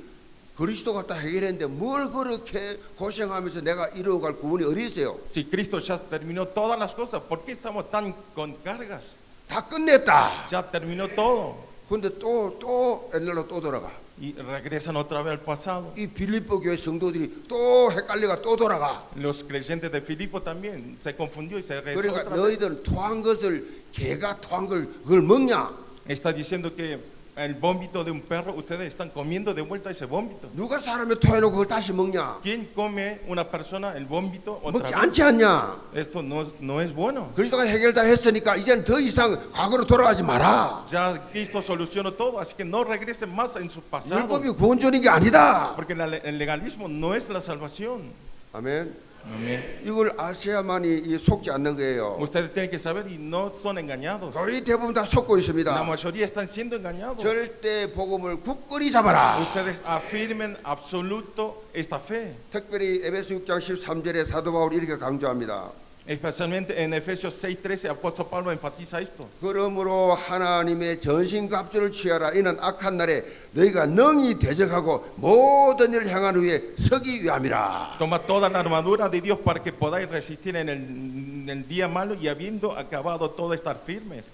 A: 그리스도가 다 해결했는데 뭘 그렇게 고생하면서 내가 이루어갈 구원이 어디 있어요?
B: Si Cristo ya terminó todas las cosas, ¿por qué estamos tan con cargas?
A: 다 끝냈다.
B: Ya terminó todo.
A: 근데 또 옛날로 또 돌아가.
B: Y regresan otra vez al pasado.
A: 이 빌립보 교회 성도들이 또 헷갈려가 또 돌아가.
B: Los creyentes de Filipo también se confundió y se regresó
A: 그러니까
B: otra vez.
A: 너희들은 토한 것을 개가 토한 걸 그걸 먹냐?
B: Está diciendo que el vómito de un perro, ustedes están comiendo de vuelta ese vómito.
A: 누가 사람이 토해놓고 그걸 다시 먹냐?
B: ¿Quién come una persona el vómito otra
A: 먹지
B: vez?
A: 않지 않냐?
B: Esto no es bueno.
A: 그리스도가 해결 다 했으니까 이제는 더 이상 과거로 돌아가지 마라.
B: Ya Cristo solucionó todo, así que no regresen más en su pasado.
A: 율법이 구원주는 게 아니다.
B: Porque el legalismo no es la salvación.
A: 아멘.
B: Amén.
A: 이걸 아셔야만이 속지 않는 거예요.
B: Ustedes tienen que saber y no son engañados.
A: 거의 대부분 다 속고
B: La
A: 있습니다.
B: mayoría están siendo engañados.
A: 절대 복음을 굳건히 잡아라.
B: Ustedes afirmen absoluto esta fe.
A: 특별히 에베소 6장 13절에 사도 바울이 이렇게 강조합니다.
B: Especialmente en Efesios 6:13, apóstol Pablo enfatiza esto.
A: 그러므로 하나님의 전신갑주를 취하라. 이는 악한 날에 너희가 능히 대적하고 모든 일을 향한 후에 서기 위함이라.
B: Toma toda la armadura de Dios para que podáis resistir en el día malo y habiendo acabado todo estar firmes.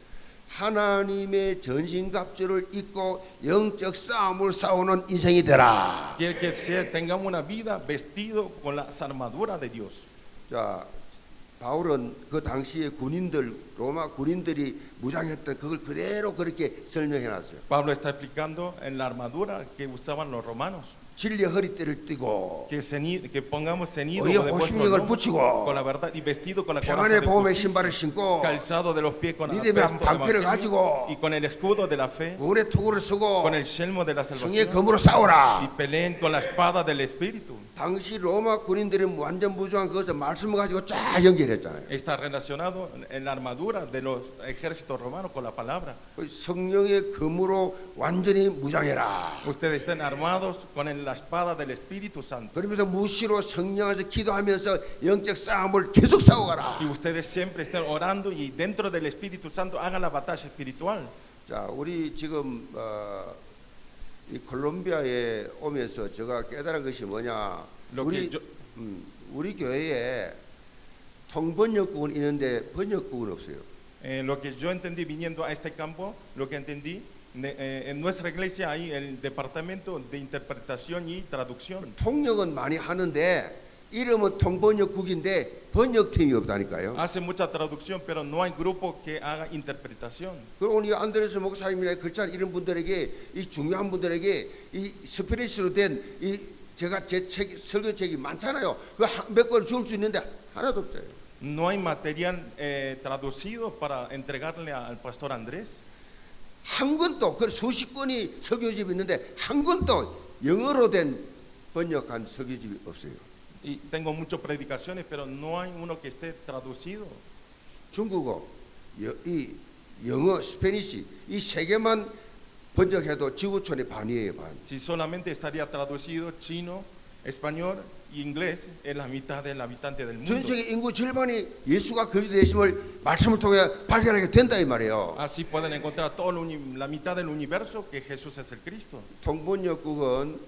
A: 하나님의 전신갑주를 입고 영적 싸움을 싸우는 인생이 되라.
B: Quiere que tengamos una vida vestido con las armaduras de Dios.
A: 자, 바울은 그 당시에 군인들 로마 군인들이 무장했던 그걸 그대로 그렇게 설명해 놨어요.
B: Pablo está explicando en la armadura que usaban los romanos.
A: 진리의 허리띠를 띠고
B: Que pongamos ceñido
A: 의의
B: de vuestro
A: 호심력을
B: lomo
A: 붙이고
B: con la verdad y vestido con la coraza
A: 평안의
B: de
A: 복음의
B: justicia,
A: 신발을 신고
B: calzado de los pies con el
A: 믿음의
B: apesto
A: 방패를
B: evangelio
A: 가지고
B: y con el escudo de la fe,
A: 구원의 투구를 쓰고
B: con el yelmo de la
A: 성의
B: salvación
A: 검으로
B: y
A: 싸우라.
B: peleen con la espada del espíritu.
A: 당시 로마 군인들이 완전 무장한 그것을 말씀을 가지고 쫙 연결했잖아요.
B: Está relacionado en la armadura de los ejércitos romanos con la palabra.
A: 성령의 검으로 완전히 무장해라.
B: Ustedes estén armados con la espada del Espíritu Santo.
A: 그러면서 무시로 성령에서 기도하면서 영적 싸움을 계속 싸워가라.
B: Y ustedes siempre estén orando y dentro del Espíritu Santo hagan la batalla espiritual.
A: 자, 우리 지금 이 콜롬비아에 오면서 제가 깨달은 것이 뭐냐? 우리 교회에 통번역국은 있는데 번역국은 없어요.
B: Lo que yo entendí viniendo a este campo, lo que entendí, en nuestra iglesia hay el departamento de interpretación y traducción.
A: 통역은 많이 하는데 이름은 통번역국인데 번역팀이 없다니까요.
B: Hace mucha traducción, pero no hay grupo que haga interpretación.
A: 그리고 우리 안드레스 목사님이나 글자 이런 분들에게 이 중요한 분들에게 이 스페니시로 된 이 제가 제 책 설교책이 많잖아요. 그 몇 권 줄 수 있는데 하나도 없어요.
B: No hay material traducido para entregarle al pastor Andrés.
A: 한 권도 그 수십 권이 설교집이 있는데 한 권도 영어로 된 번역한 설교집이 없어요.
B: Y tengo muchas predicaciones, pero no hay uno que esté traducido.
A: 중국어, 이 영어, 스페니시 이 세 개만 번역해도 지구촌의 반이에요, 반.
B: Si solamente estaría traducido chino, español y inglés es la mitad del habitante del
A: 전
B: mundo.
A: 세계 인구 절반이 예수가 그리스도 되심을 말씀을 통해 발견하게 된다 이 말이에요.
B: Así pueden encontrar la mitad del universo que Jesús es el Cristo.
A: 통번역국은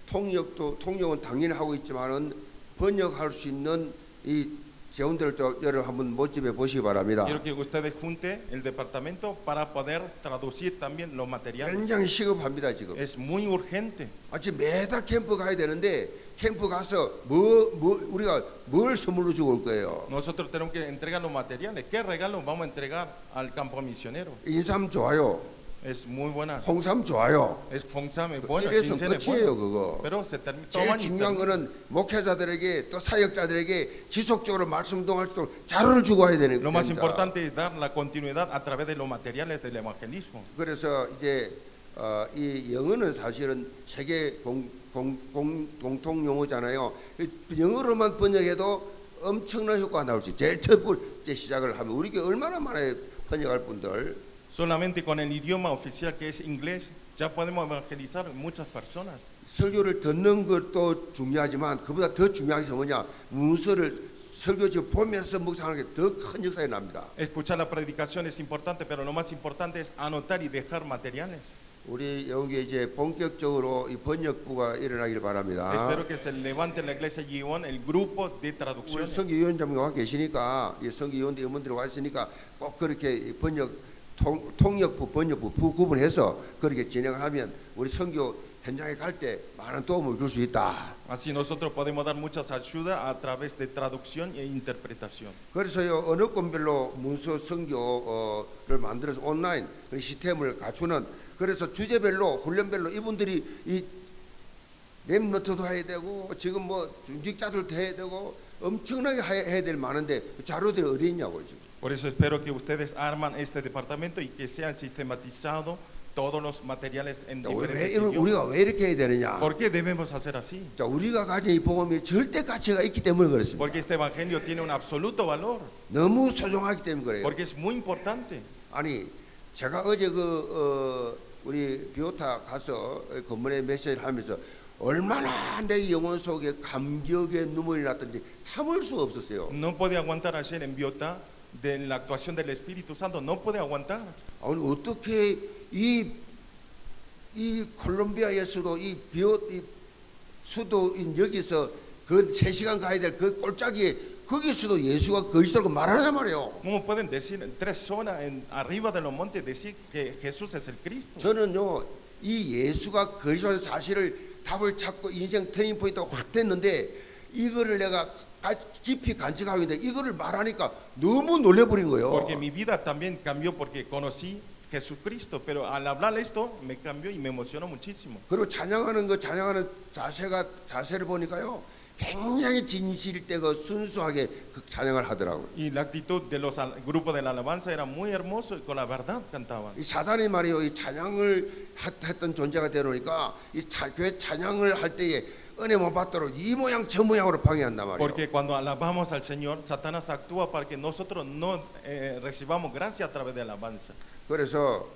A: 통역은 당연히 하고 있지만은 번역할 수 있는 이 재원들을 또 여러분 한번 모집해 보시기 바랍니다.
B: Quiero que ustedes junten el departamento para poder traducir también los materiales.
A: 굉장히 시급합니다 지금.
B: Es muy urgente.
A: 마치 매달 캠프 가야 되는데 캠프 가서 우리가 뭘 선물로 주고 올 거예요.
B: Nosotros tenemos que entregar los materiales. ¿Qué regalos vamos a entregar al campo misionero?
A: 인삼 좋아요.
B: Es muy buena.
A: 홍삼 좋아요.
B: Es Fongsam, es bueno,
A: 이래서
B: ginseng es
A: 끝이에요
B: bueno.
A: 그거.
B: Pero se termina.
A: 제일 중요한 거는 목회자들에게 또 사역자들에게 지속적으로 말씀 동할 수 있도록 자료를 주고 와야 되는
B: Lo más
A: 겁니다.
B: importante es dar la continuidad a través de los materiales del evangelismo.
A: 그래서 이제 이 영어는 사실은 세계 공통 용어잖아요. 영어로만 번역해도 엄청난 효과가 나올 수 있어요. 제일 첫 번째 시작을 하면 우리 교회 얼마나 많아요 번역할 분들.
B: Solamente con el idioma oficial que es inglés ya podemos evangelizar muchas personas.
A: 설교를 듣는 것도 중요하지만 그보다 더 중요한 게 뭐냐? 문서를 설교지 보면서 묵상하는 게 더 큰 역사가 납니다.
B: Escuchar la predicación es importante, pero lo más importante es anotar y dejar materiales.
A: 우리 영국에 이제 본격적으로 이 번역부가 일어나길 바랍니다.
B: Espero que se levante en la iglesia Gion el grupo de
A: 우리
B: traducción.
A: 성기위원장님 와 계시니까 이 성기위원들 의원들이 와 있으니까 꼭 그렇게 통역부 번역부 구분해서 그렇게 진행하면 우리 선교 현장에 갈 때 많은 도움을 줄 수 있다.
B: Así nosotros podemos dar muchas ayudas a través de traducción e interpretación.
A: 그래서요 언어권별로 문서 선교를 만들어서 온라인 그 시스템을 갖추는 그래서 주제별로 훈련별로 이분들이 이 랩너트도 해야 되고 지금 뭐 중직자들도 해야 되고 엄청나게 해야 될 많은데 자료들이 어디 있냐고요 지금.
B: Por eso espero que ustedes arman este departamento y que sean sistematizados todos los materiales en diferentes idiomas.
A: 우리가 왜 이렇게 해야 되느냐?
B: ¿Por qué debemos hacer así?
A: 자, 우리가 가진 이 복음이 절대 가치가 있기 때문에 그렇습니다.
B: Porque este evangelio tiene un absoluto valor,
A: 너무 소중하기 때문에 그래요.
B: porque es muy importante.
A: 아니 제가 어제 우리 비오타 가서 건물에 메시지를 하면서 얼마나 내 영혼 속에 감격의 눈물이 났던지 참을 수가 없었어요.
B: No puede aguantar ayer en Biota de la actuación del Espíritu Santo, no puede aguantar.
A: 아니 어떻게 이 콜롬비아에서도 이 수도인 여기서 그 3시간 가야 될 그 꼴짝이에 거기서도 예수가 그리스도라고 말하란 말이에요.
B: ¿Cómo pueden decir 3 horas arriba de los montes decir que Jesús es el Cristo?
A: 저는요 이 예수가 그리스도의 사실을 답을 찾고 인생 터닝 포인트가 확 됐는데 이거를 내가 깊이 간직하고 있는데 이거를 말하니까 너무 놀래버린 거예요.
B: Porque mi vida también cambió porque conocí Jesucristo, pero al hablar esto me cambió y me emocionó muchísimo.
A: 그리고 찬양하는 자세를 보니까요 굉장히 진실되고 순수하게 그 찬양을 하더라고요.
B: Y la actitud de los grupos de la alabanza era muy hermoso y con la verdad cantaban.
A: 이 사단이 말이요 이 찬양을 했던 존재가 되놓으니까 이 교회 찬양을 할 때에 은혜 못 받도록 이 모양 저 모양으로 방해한단 말이에요.
B: Porque cuando alabamos al Señor, Satanás actúa para que nosotros no recibamos gracia a través de alabanza.
A: 그래서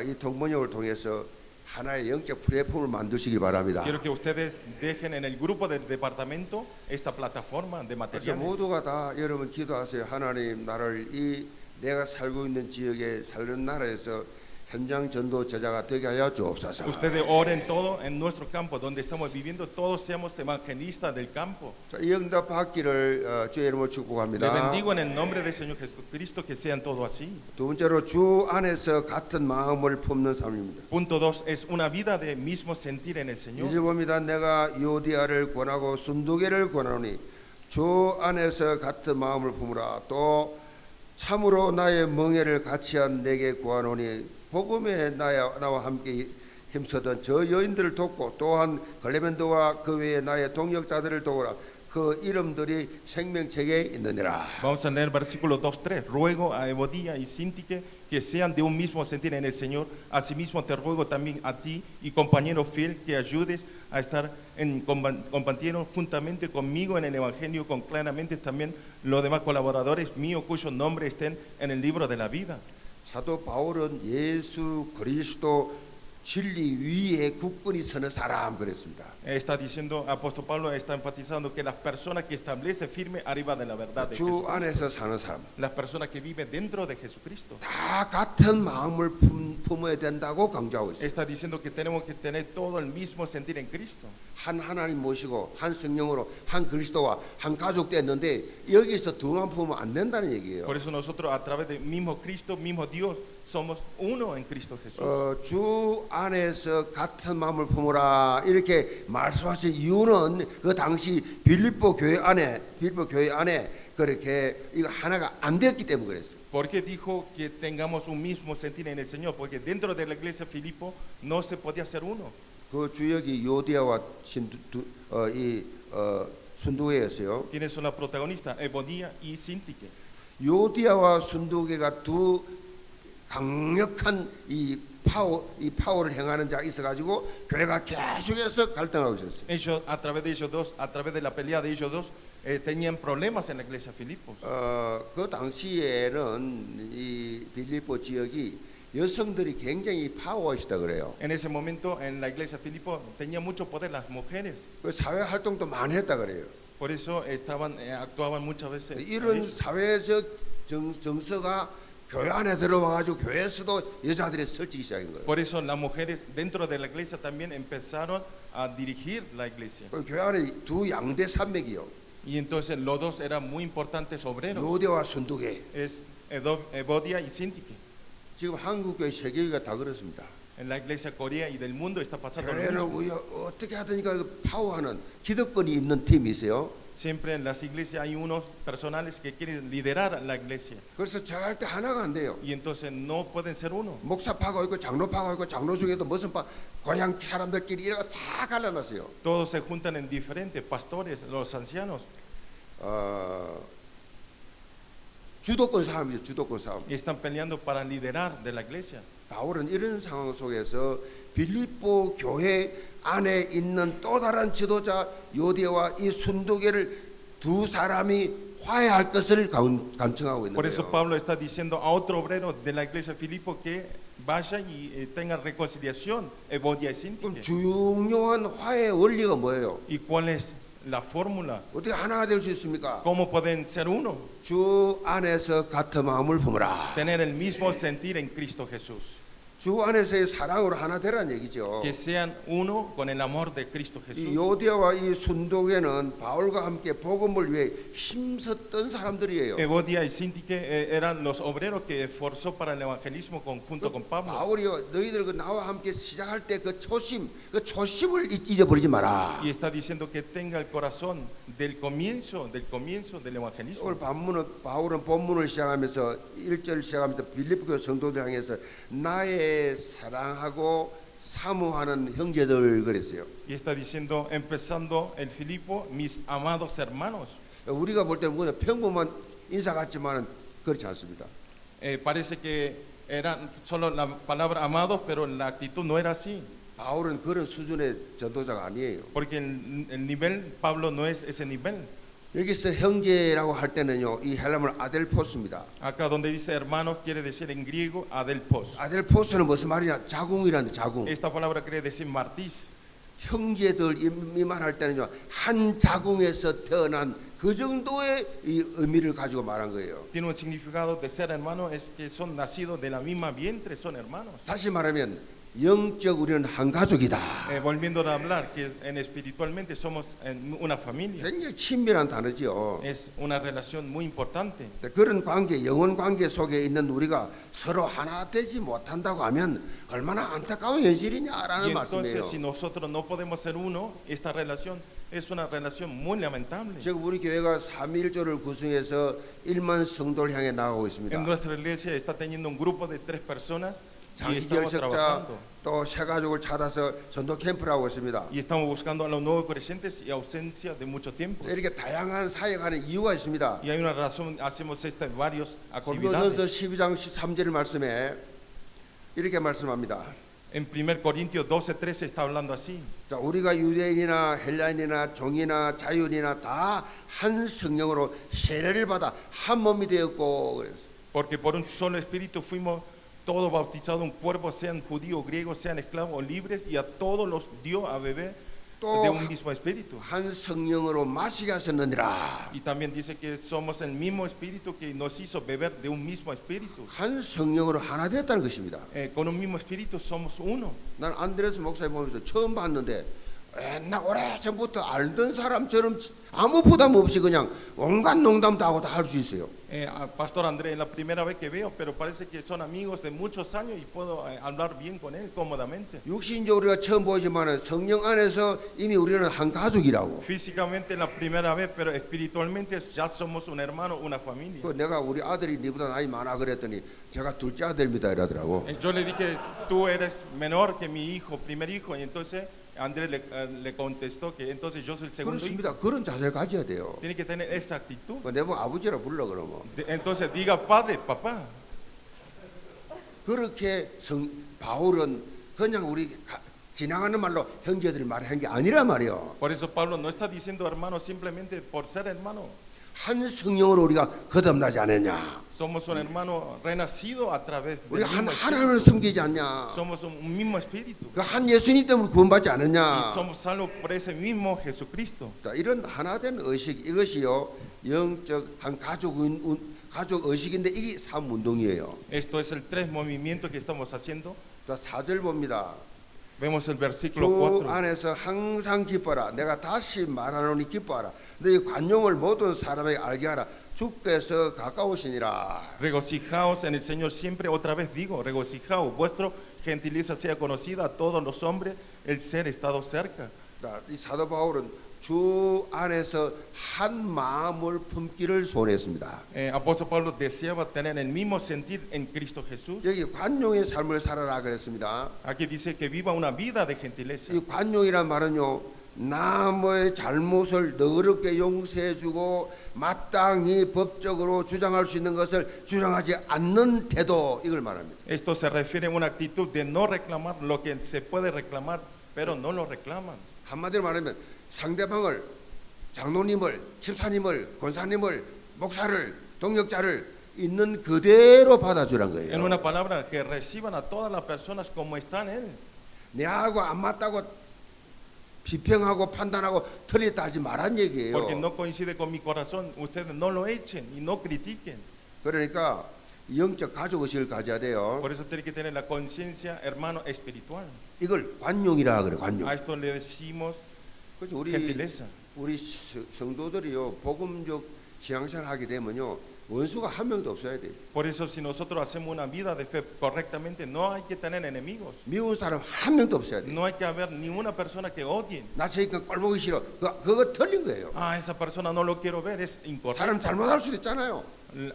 A: 이 동번역을 통해서 하나의 영적 플랫폼을 만드시길 바랍니다.
B: Quiero que ustedes dejen en el grupo del departamento esta plataforma de
A: 그래서
B: materiales.
A: 모두가 다 여러분 기도하세요. 하나님 나를 이 내가 살고 있는 지역에 사는 나라에서 현장 전도 제자가 되게 하여 주옵소서.
B: Ustedes oren todo en nuestro campo, donde estamos viviendo, todos seamos evangelistas del campo.
A: 자, 이 응답 받기를 주의 이름으로
B: Le
A: 축복합니다.
B: bendigo en el nombre del Señor Jesucristo que sean todos así.
A: 두 번째로 주 안에서 같은 마음을 품는 삶입니다.
B: Punto 2 es una vida de mismo sentir en el
A: 이제
B: Señor.
A: 봅니다. 내가 요디아를 권하고 순두개를 권하노니 주 안에서 같은 마음을 품으라. 또 참으로 나의 멍에를 같이한 내게 구하노니 복음에 나와 함께 힘쓰던 저 여인들을 돕고 또한 글레멘도와 그 외에 나의 동역자들을 도우라. 그 이름들이 생명책에 있느니라.
B: Vamos a leer versículo 2:3. Ruego a Evodia y Síntique que sean de un mismo sentir en el Señor. Asimismo te ruego también a ti y compañero fiel que ayudes a estar compañero juntamente conmigo en el Evangelio, con claramente también los demás colaboradores míos cuyos nombres estén en el libro de la vida.
A: 사도 바울은 예수 그리스도 진리 위에 굳건히 서는 사람 그랬습니다.
B: Está diciendo, apóstol Pablo está enfatizando que las personas que establece firme arriba de la verdad de
A: 주
B: Jesucristo,
A: 안에서 사는 사람
B: las personas que viven dentro de Jesucristo.
A: 다 같은 마음을 품어야 된다고 강조하고 있습니다.
B: Está diciendo que tenemos que tener todo el mismo sentir en Cristo.
A: 한 하나님 모시고 한 성령으로 한 그리스도와 한 가족 됐는데 여기서 두만 품으면 안 된다는 얘기예요.
B: Por eso nosotros a través del mismo Cristo, mismo Dios, somos uno en Cristo Jesús.
A: 주 안에서 같은 마음을 품으라 이렇게 말씀하신 이유는 그 당시 빌립보 교회 안에 그렇게 이거 하나가 안 됐기 때문에 그랬어요.
B: ¿Por qué dijo que tengamos un mismo sentir en el Señor? Porque dentro de la iglesia de Filipo no se podía ser uno.
A: 그 주역이 요디아와 순두개였어요.
B: ¿Quiénes son las protagonistas? Evodia y Síntique.
A: 요디아와 순두개가 두 강력한 이 파워를 행하는 자가 있어가지고 교회가 계속해서 갈등하고 있었어요.
B: Ellos, a través de ellos dos, a través de la pelea de ellos dos, tenían problemas en la iglesia de Filipos.
A: 그 당시에는 이 빌립보 지역이 여성들이 굉장히 파워있다 그래요.
B: En ese momento, en la iglesia de Filipos, tenían mucho poder las mujeres.
A: 그 사회 활동도 많이 했다 그래요.
B: Por eso actuaban muchas veces.
A: 이런 사회적 정서가 교회 안에 들어와가지고 교회에서도 여자들이 설치기 시작한 거예요.
B: Por eso las mujeres dentro de la iglesia también empezaron a dirigir la iglesia.
A: 교회 안에 두 양대 산맥이요.
B: Y entonces los dos eran muy importantes obreros.
A: 요디아와 순두개.
B: Es Evodia y Síntique.
A: 지금 한국교회 세계가 다 그렇습니다.
B: En la iglesia de Corea y del mundo está pasando lo
A: 교회는
B: mismo.
A: 어떻게 하든가 그 파워하는 기득권이 있는 팀이 있어요.
B: Siempre en las iglesias hay unos personales que quieren liderar la iglesia.
A: 그래서 제할 때 하나가 안 돼요.
B: Y entonces no pueden ser uno.
A: 목사파가 있고 장로파가 있고 장로 중에도 무슨 파 고향 사람들끼리 이래가 다 갈라놨어요.
B: Todos se juntan en diferentes pastores, los ancianos.
A: 주도권 싸움이죠. 주도권 싸움.
B: Y están peleando para liderar de la iglesia.
A: 바울은 이런 상황 속에서 빌립보 교회 안에 있는 또 다른 지도자 요디아와 이 순두개를 두 사람이 화해할 것을 간청하고 있는
B: Por eso
A: 거예요.
B: Pablo está diciendo a otro obrero de la iglesia de Filipo que vaya y tenga reconciliación, Evodia y
A: 그럼
B: Síntique.
A: 중요한 화해 원리가 뭐예요?
B: ¿Y cuál es la fórmula?
A: 어떻게 하나가 될 수 있습니까?
B: ¿Cómo pueden ser uno?
A: 주 안에서 같은 마음을 품으라.
B: Tener el mismo sentir en Cristo Jesús.
A: 주 안에서의 사랑으로 하나 되라는 얘기죠.
B: Que sean uno con el amor de Cristo
A: 이
B: Jesús.
A: 요디아와 이 순두개는 바울과 함께 복음을 위해 힘썼던 사람들이에요.
B: Evodia y Síntique eran los obreros que esforzó para el evangelismo junto con Pablo.
A: 바울이요, 너희들 그 나와 함께 시작할 때 그 초심을 잊어버리지 마라.
B: Y está diciendo que tenga el corazón del comienzo del evangelismo.
A: 오늘 바울은 본문을 시작하면서 1절 시작하면서 빌립보 교회 성도들 향해서 나의 사랑하고 사모하는 형제들 그랬어요.
B: Y está diciendo, empezando el Filipo, mis amados hermanos.
A: 우리가 볼 때는 그냥 평범한 인사 같지만 그렇지 않습니다.
B: Parece que eran solo la palabra amados, pero la actitud no era así.
A: 바울은 그런 수준의 전도자가 아니에요.
B: Porque el nivel, Pablo no es ese nivel.
A: 여기서 형제라고 할 때는요, 이 헬라말 아델포스입니다.
B: Acá donde dice hermanos quiere decir en griego adelpos.
A: 아델포스는 무슨 말이냐? 자궁이라는 자궁.
B: Esta palabra quiere decir martis.
A: 형제들 이 말할 때는요, 한 자궁에서 태어난 그 정도의 이 의미를 가지고 말한 거예요.
B: Tiene un significado de ser hermano, es que son nacidos de la misma vientre, son hermanos.
A: 다시 말하면 영적 우리는 한 가족이다.
B: Volviendo a hablar que espiritualmente somos una familia.
A: 굉장히 친밀한 단어죠.
B: Es una relación muy importante.
A: 그런 관계, 영혼 관계 속에 있는 우리가 서로 하나 되지 못한다고 하면 얼마나 안타까운
B: Y
A: 현실이냐라는
B: entonces
A: 말씀이에요.
B: si nosotros no podemos ser uno, esta relación es una relación muy lamentable.
A: 지금 우리 교회가 삼위일조를 구성해서 1만 성도를 향해 나가고 있습니다.
B: En nuestra iglesia está teniendo un grupo de 3 personas y
A: 자기
B: estamos
A: 결석자
B: trabajando.
A: 또 새 가족을 찾아서 전도 캠프를 하고 있습니다.
B: Y estamos buscando a los nuevos creyentes y ausencia de mucho tiempo.
A: 이렇게 다양한 사역하는 이유가 있습니다.
B: Y hay una razón, hacemos varios
A: 고린도전서
B: actividades.
A: 12장 13절 말씀에 이렇게 말씀합니다.
B: En 1 Corintios 12:13 está hablando así.
A: 자, 우리가 유대인이나 헬라인이나 종이나 자유인이나 다 한 성령으로 세례를 받아 한 몸이 되었고 그래서
B: Porque por un solo espíritu fuimos todo bautizado en un cuerpo, sean judíos, griegos, sean esclavos o libres, y a todos los dio a beber de un mismo espíritu.
A: 한 성령으로 마시게 하셨느니라.
B: Y también dice que somos el mismo espíritu que nos hizo beber de un mismo espíritu.
A: 한 성령으로 하나 됐다는 것입니다.
B: Con un mismo espíritu somos uno.
A: 난 안드레스 목사님 보면서 처음 봤는데 옛날 오래전부터 알던 사람처럼 아무 부담 없이 그냥 온갖 농담도 하고 다 할 수 있어요.
B: Pastor Andrés, es la primera vez que veo, pero parece que son amigos de muchos años y puedo hablar bien con él cómodamente.
A: 육신적으로 우리가 처음 보지만 성령 안에서 이미 우리는 한 가족이라고.
B: Físicamente es la primera vez, pero espiritualmente ya somos un hermano, una familia.
A: 그 내가 우리 아들이 니보다 나이 많아 그랬더니 제가 둘째 아들입니다 이러더라고.
B: Yo le dije, tú eres menor que mi hijo, primer hijo, y entonces Andrés le contestó que entonces yo soy el segundo hijo.
A: 그렇습니다. 그런 자세를 가져야 돼요.
B: Tiene que tener esa actitud.
A: 내보고 아버지라 불러 그러면.
B: Entonces diga padre, papá.
A: 그렇게 바울은 그냥 우리 지나가는 말로 형제들 말한 게 아니란 말이요.
B: Por eso Pablo no está diciendo hermano simplemente por ser hermano.
A: 한 성령으로 우리가 거듭나지 않았냐?
B: Somos un hermano renacido a través del
A: 우리가
B: mismo espíritu.
A: 하나님을 섬기지 않냐?
B: Somos un mismo espíritu.
A: 그 한 예수님 때문에 구원받지
B: Y
A: 않았냐?
B: somos salvos por ese mismo Jesucristo.
A: 자, 이런 하나된 의식 이것이요 영적 한 가족 의식인데 이게 삶 운동이에요.
B: Esto es el tres movimiento que estamos haciendo.
A: 자, 4절 봅니다.
B: Vemos el versículo
A: 주
B: 4.
A: 안에서 항상 기뻐라. 내가 다시 말하노니 기뻐하라. 너희 관용을 모든 사람에게 알게 하라. 주께서 가까우시니라.
B: Regocijaos en el Señor siempre. Otra vez digo, regocijaos. Vuestra gentileza sea conocida a todos los hombres. El ser estado cerca.
A: 자, 이 사도 바울은 주 안에서 한 마음을 품기를 소원했습니다.
B: Apóstol Pablo deseaba tener el mismo sentir en Cristo Jesús.
A: 여기 관용의 삶을 살아라 그랬습니다.
B: Aquí dice que viva una vida de gentileza.
A: 이 관용이란 말은요, 남의 잘못을 너그럽게 용서해주고 마땅히 법적으로 주장할 수 있는 것을 주장하지 않는 태도, 이걸 말합니다.
B: Esto se refiere a una actitud de no reclamar lo que se puede reclamar, pero no lo reclaman.
A: 한마디로 말하면 상대방을, 장로님을, 집사님을, 권사님을, 목사를, 동역자를 있는 그대로 받아주란
B: En
A: 거예요.
B: una palabra, que reciban a todas las personas como están él.
A: 내하고 안 맞다고 비평하고 판단하고 틀렸다 하지 말란 얘기예요.
B: Porque no coincide con mi corazón, ustedes no lo echen y no critiquen.
A: 그러니까 영적 가족 의식을 가져야 돼요.
B: Por eso tiene que tener la conciencia, hermano, espiritual.
A: 이걸 관용이라 그래, 관용.
B: A esto le decimos
A: 그렇죠.
B: gentileza.
A: 우리 성도들이요 복음적 신앙생활 하게 되면요 원수가 한 명도 없어야 돼.
B: Por eso si nosotros hacemos una vida de fe correctamente, no hay que tener enemigos.
A: 미운 사람 한 명도 없어야 돼.
B: No hay que haber ninguna persona que odien.
A: 나 저니까 꼴 보기 싫어. 그거 틀린 거예요.
B: Ah, esa persona no lo quiero ver, es
A: 사람
B: incorrecto.
A: 잘못할 수도 있잖아요.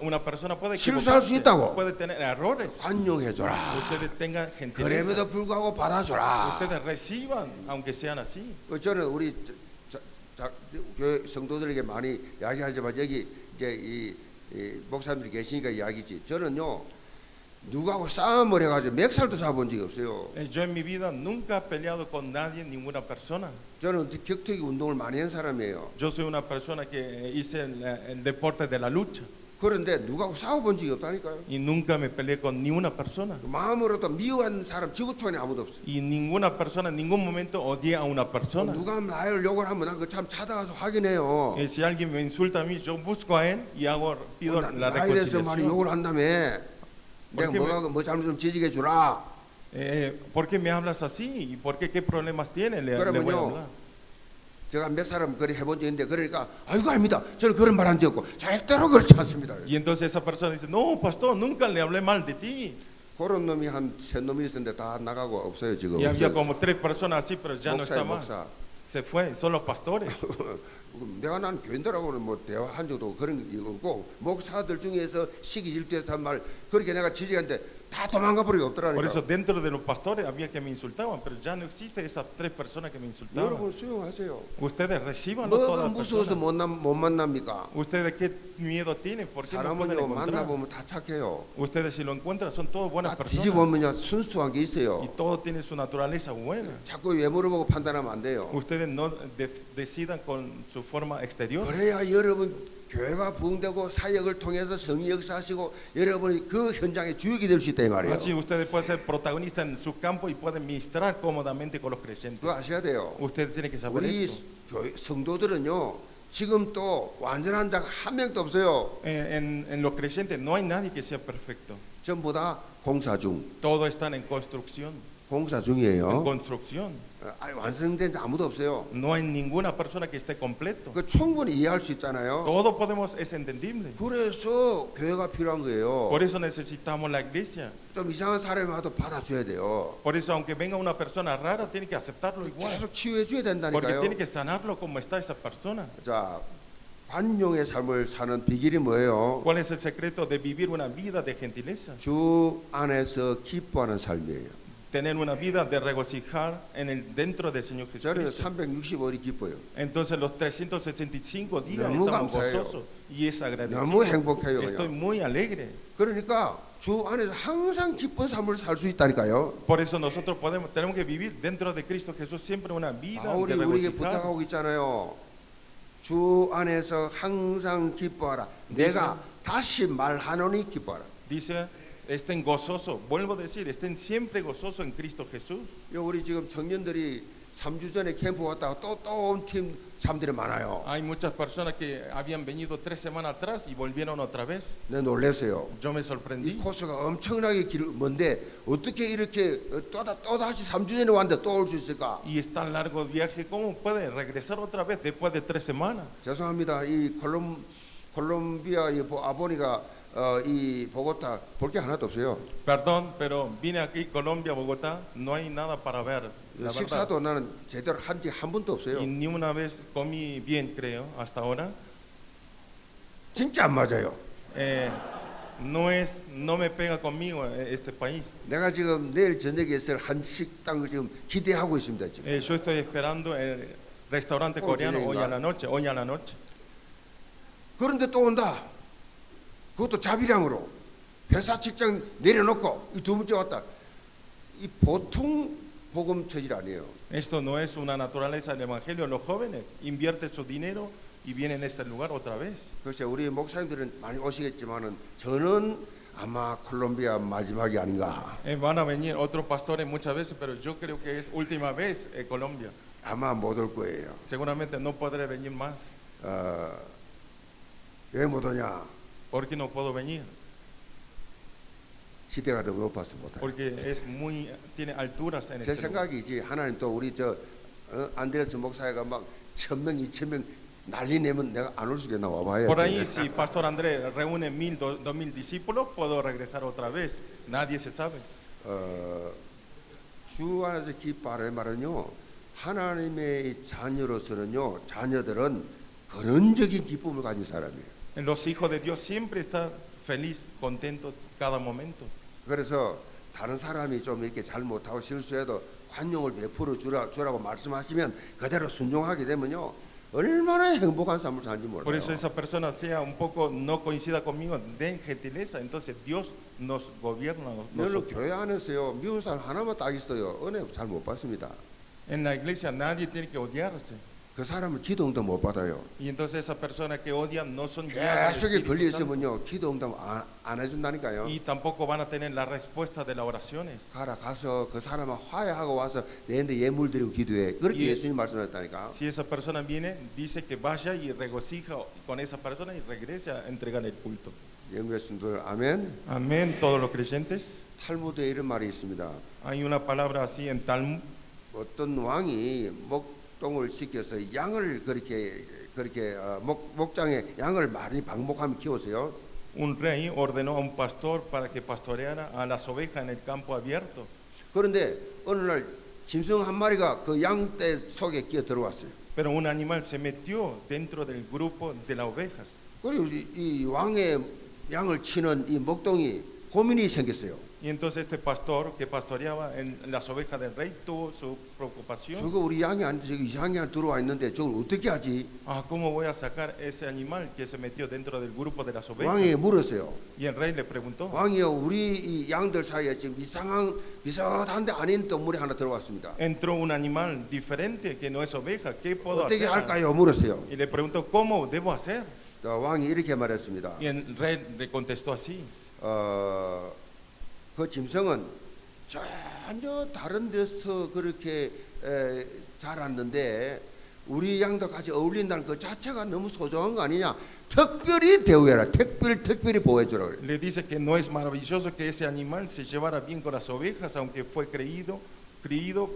B: Una persona puede
A: 실수할 수
B: equivocarse,
A: 있다고.
B: puede tener errores.
A: 관용해줘라.
B: Ustedes tengan gentileza.
A: 그럼에도 불구하고 받아줘라.
B: Ustedes reciban, aunque sean así.
A: 저는 우리 교회 성도들에게 많이 이야기하지만 여기 이제 이 목사님들이 계시니까 이야기지. 저는요 누구하고 싸움을 해가지고 멱살도 잡은 적이 없어요.
B: Yo en mi vida nunca he peleado con nadie, ninguna persona.
A: 저는 격투기 운동을 많이 한 사람이에요.
B: Yo soy una persona que hice el deporte de la lucha
A: 그런데 누구하고 싸워본 적이 없다니까요.
B: y nunca me peleé con ninguna persona.
A: 마음으로도 미워하는 사람 지구촌에 아무도 없어요.
B: Y ninguna persona en ningún momento odié a una persona.
A: 누가 나를 욕을 하면 난 그 참 찾아가서 확인해요.
B: Si alguien me insulta a mí, yo busco a él y pido la
A: 나에 대해서 많이
B: reconciliación.
A: 욕을 한다며. 내가 뭐 잘못 좀 지지게 주라.
B: ¿Por qué me hablas así? ¿Y por qué problemas tiene? Le voy a hablar.
A: 제가 몇 사람 그래 해본 적인데 그러니까 아이고 아닙니다. 저는 그런 말 한 적 없고 절대로 그렇지 않습니다.
B: Y entonces esa persona dice, no, pastor, nunca le hablé mal de ti.
A: 그런 놈이 한 세 놈이 있었는데 다 나가고 없어요 지금.
B: Y había como 3 personas así, pero ya no
A: 목사예요,
B: está más.
A: 목사.
B: Se fue, son los pastores.
A: 내가 난 교인들하고는 뭐 대화한 적도 그런 게 없고 목사들 중에서 시기 질투해서 한 말 그렇게 내가 지지했는데 다 도망가 버리고
B: Por
A: 없더라니까.
B: eso dentro de los pastores había que me insultaban, pero ya no existe esas 3 personas que me insultaban.
A: 여러분 수용하세요.
B: Ustedes reciban
A: 뭐가
B: todas las
A: 무서워서
B: personas.
A: 못 만납니까?
B: Ustedes qué miedo tienen, ¿por qué no pueden
A: 사람은요
B: encontrar?
A: 만나보면 다 착해요.
B: Ustedes si lo encuentran son todos buenas
A: 다
B: personas
A: 뒤집어보면 순수한 게 있어요.
B: y todos tienen su naturaleza buena.
A: 자꾸 외모를 보고 판단하면 안 돼요.
B: Ustedes no decidan con su forma exterior.
A: 그래야 여러분 교회가 부흥되고 사역을 통해서 성령 역사하시고 여러분이 그 현장의 주역이 될 수 있다 이 말이에요.
B: Así ustedes pueden ser protagonistas en su campo y pueden ministrar cómodamente con los creyentes.
A: 그거 아셔야 돼요.
B: Ustedes tienen que saber
A: 우리
B: esto.
A: 교회 성도들은요 지금 또 완전한 자가 한 명도 없어요.
B: En los creyentes no hay nadie que sea perfecto.
A: 전부 다 공사 중,
B: Todos están en construcción.
A: 공사
B: En
A: 중이에요.
B: construcción.
A: 완성된 자 아무도 없어요.
B: No hay ninguna persona que esté completo.
A: 그 충분히 이해할 수 있잖아요.
B: Todo podemos, es entendible.
A: 그래서 교회가 필요한 거예요.
B: Por eso necesitamos la iglesia.
A: 좀 이상한 사람이 와도 받아줘야 돼요.
B: Por eso, aunque venga una persona rara, tiene que aceptarlo igual.
A: 계속 치유해 줘야
B: Porque
A: 된다니까요.
B: tiene que sanarlo como está esa persona.
A: 자, 관용의 삶을 사는 비결이 뭐예요?
B: ¿Cuál es el secreto de vivir una vida de gentileza?
A: 주 안에서 기뻐하는 삶이에요.
B: Tener una vida de regocijar dentro del Señor
A: 저는
B: Jesucristo.
A: 365일이 기뻐요.
B: Entonces los 365 días
A: 너무
B: estamos
A: 감사해요.
B: gozosos y es
A: 너무
B: agradecido.
A: 행복해요.
B: Estoy
A: 그냥.
B: muy alegre.
A: 그러니까 주 안에서 항상 기쁜 삶을 살 수 있다니까요.
B: Por eso nosotros tenemos que vivir dentro de Cristo Jesús siempre una vida
A: 바울이
B: de
A: 우리에게
B: regocijar.
A: 부탁하고 있잖아요. 주 안에서 항상 기뻐하라. 내가 다시 말하노니 기뻐하라.
B: Dice, estén gozosos. Vuelvo a decir, estén siempre gozosos en Cristo Jesús.
A: 우리 지금 청년들이 3주 전에 캠프 왔다가 또 온 팀 사람들이 많아요.
B: Hay muchas personas que habían venido 3 semanas atrás y volvieron otra vez.
A: 내 놀랐어요.
B: Yo me
A: 이
B: sorprendí.
A: 코스가 엄청나게 먼데 어떻게 이렇게 또다시 3주 전에 왔는데 또 올 수 있을까?
B: Y es tan largo el viaje, ¿cómo puede regresar otra vez después de 3 semanas?
A: 죄송합니다. 이 콜롬비아 이 아보니가 이 보고타 볼 게 하나도 없어요.
B: Perdón, pero vine aquí, Colombia, Bogotá, no hay nada para ver, la verdad.
A: 식사도 나는 제대로 한 지 한 번도 없어요.
B: Y ni una vez comí bien, creo, hasta ahora.
A: 진짜 안 맞아요.
B: No me pega conmigo este país.
A: 내가 지금 내일 저녁에 있을 한 식당을 지금 기대하고 있습니다. 지금.
B: Yo estoy esperando el restaurante
A: Oh,
B: coreano hoy
A: tienen
B: a la noche, hoy a la noche.
A: 그런데 또 온다. 그것도 자비량으로 회사 직장 내려놓고 이 두 번째 왔다. 이 보통 복음 처질 아니에요.
B: Esto no es una naturaleza del evangelio. Los jóvenes invierten su dinero y vienen a este lugar otra vez.
A: 글쎄 우리 목사님들은 많이 오시겠지만은 저는 아마 콜롬비아 마지막이 아닌가.
B: Van a venir otros pastores muchas veces, pero yo creo que es última vez en Colombia.
A: 아마 못 올 거예요.
B: Seguramente no podré venir más.
A: 왜 못 오냐?
B: ¿Por qué no puedo venir?
A: 시대가 너무 높아서 못 와요.
B: Porque tiene alturas en
A: 제
B: este lugar.
A: 생각이지 하나님 또 우리 안드레스 목사가 막 1,000명, 2,000명 난리 내면 내가 안 올 수 있겠나 와봐야지.
B: Por ahí, si Pastor Andrés reúne 1,000, 2,000 discípulos, puedo regresar otra vez. Nadie se sabe.
A: 주 안에서 기뻐하는 말은요. 하나님의 자녀로서는요. 자녀들은 근원적인 기쁨을 가진 사람이에요.
B: Los hijos de Dios siempre están feliz, contentos cada momento.
A: 그래서 다른 사람이 좀 이렇게 잘못하고 실수해도 관용을 베풀어 주라고 말씀하시면 그대로 순종하게 되면요. 얼마나 행복한 삶을 사는지
B: Por
A: 몰라요.
B: eso esa persona sea un poco, no coincida conmigo, den gentileza. Entonces Dios nos gobierna.
A: 별로 교회 안에서요. 미운 사람 하나만 딱 있어요. 은혜 잘 못 받습니다.
B: En la iglesia nadie tiene que odiarse.
A: 그 사람은 기도응답 못 받아요.
B: Y entonces esas personas que odian no son guiadas del
A: 계속에
B: Espíritu
A: 걸려
B: Santo.
A: 있으면요. 기도응답 안 해준다니까요.
B: Y tampoco van a tener la respuesta de las oraciones.
A: 가서 그 사람을 화해하고 와서 내한테 예물 드리고 기도해. 그렇게
B: 예.
A: 예수님 말씀하셨다니까.
B: Si esa persona viene, dice que vaya y regocija con esa persona y regrese a entregar el culto.
A: 영국의 성도들 아멘.
B: Amén, todos los creyentes.
A: 탈무드에 이런 말이 있습니다.
B: Hay una palabra así en Talmud.
A: 어떤 왕이 목동을 시켜서 양을 그렇게 목장에 양을 많이 방목하며 키웠어요.
B: Un rey ordenó a un pastor para que pastoreara a las ovejas en el campo abierto.
A: 그런데 어느 날 짐승 한 마리가 그 양떼 속에 끼어 들어왔어요.
B: Pero un animal se metió dentro del grupo de las ovejas.
A: 그리고 이 왕의 양을 치는 이 목동이 고민이 생겼어요.
B: Y entonces este pastor que pastoreaba en las ovejas del rey tuvo su preocupación.
A: 저거 우리 양이 아닌데 저기 이상이 들어와 있는데 저걸 어떻게 하지?
B: ¿Cómo voy a sacar ese animal que se metió dentro del grupo de las ovejas?
A: 왕이 물었어요.
B: Y el rey le preguntó.
A: 왕이요, 우리 이 양들 사이에 지금 비슷한데 아닌 동물이 하나 들어왔습니다.
B: Entró un animal diferente que no es oveja. ¿Qué puedo
A: 어떻게
B: hacer?
A: 할까요? 물었어요.
B: Y le preguntó, ¿cómo debo hacer?
A: 왕이 이렇게 말했습니다.
B: Y el rey le contestó así.
A: 그 짐승은 전혀 다른 데서 그렇게 자랐는데 우리 양도 같이 어울린다는 그 자체가 너무 소중한 거 아니냐. 특별히 대우해라. 특별히 보호해주라 그래.
B: Le dice que no es maravilloso que ese animal se llevara bien con las ovejas, aunque fue criado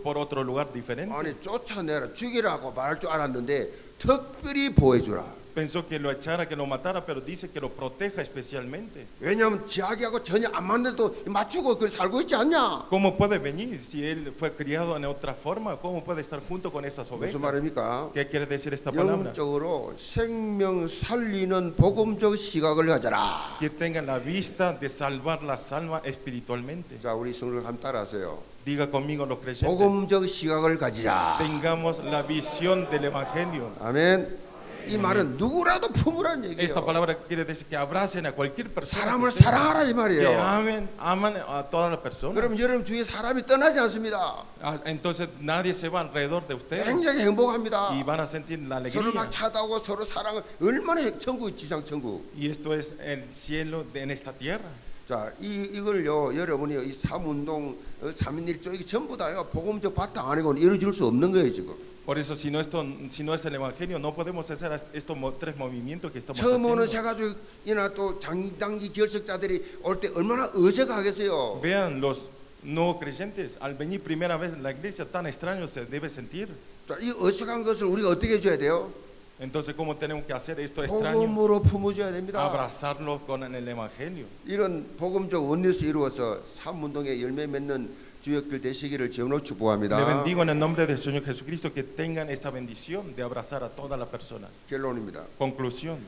B: por otro lugar diferente.
A: 아니 쫓아내라 죽이라고 말할 줄 알았는데 특별히 보호해주라.
B: Pensó que lo echara, que lo matara, pero dice que lo proteja especialmente.
A: 왜냐하면 지하기하고 전혀 안 맞는데도 맞추고 그 살고 있지 않냐.
B: ¿Cómo puede venir si él fue criado en otra forma? ¿Cómo puede estar junto con esas ovejas?
A: 무슨 말입니까?
B: ¿Qué quiere decir esta palabra?
A: 영적으로 생명 살리는 복음적 시각을 가져라.
B: Que tengan la vista de salvar las almas espiritualmente.
A: 자, 우리 성도들 한번 따라하세요.
B: Diga conmigo los creyentes.
A: 복음적 시각을 가지라.
B: Tengamos la visión del evangelio.
A: 아멘. 이 말은 누구라도 품으란 얘기예요.
B: Esta palabra quiere decir que abracen a cualquier persona.
A: 사람을
B: Que sea,
A: 사랑하라 이
B: que
A: 말이에요.
B: aman a todas las personas.
A: 그럼 여러분 주위에 사람이 떠나지 않습니다.
B: Entonces nadie se va alrededor de ustedes
A: 굉장히 행복합니다.
B: y van a sentir la
A: 서로
B: alegría.
A: 막 찾아오고 서로 사랑을 얼마나 천국 지상 천국.
B: Y esto es el cielo en esta tierra.
A: 자, 이걸요 여러분이 이 삼운동 3.1조 이게 전부 다요 복음적 바탕 아니고는 이루어질 수 없는 거예요 지금.
B: Por eso si no es el evangelio no podemos hacer estos tres movimientos que estamos
A: 처음 오는
B: haciendo.
A: 새가족이나 또 장단기 결석자들이 올 때 얼마나 어색하겠어요.
B: Vean los no creyentes al venir primera vez en la iglesia tan extraño se debe sentir.
A: 자, 이 어색한 것을 우리가 어떻게 해줘야 돼요?
B: Entonces cómo tenemos que hacer esto extraño?
A: 복음으로 품어줘야 됩니다.
B: Abrazarlo con el evangelio.
A: 이런 복음적 원리에서 이루어서 삼운동에 열매 맺는 주역들 되시기를 주님으로
B: Le
A: 축복합니다.
B: bendigo en el nombre del Señor Jesucristo que tengan esta bendición de abrazar a todas las personas.
A: 결론입니다.
B: Conclusión.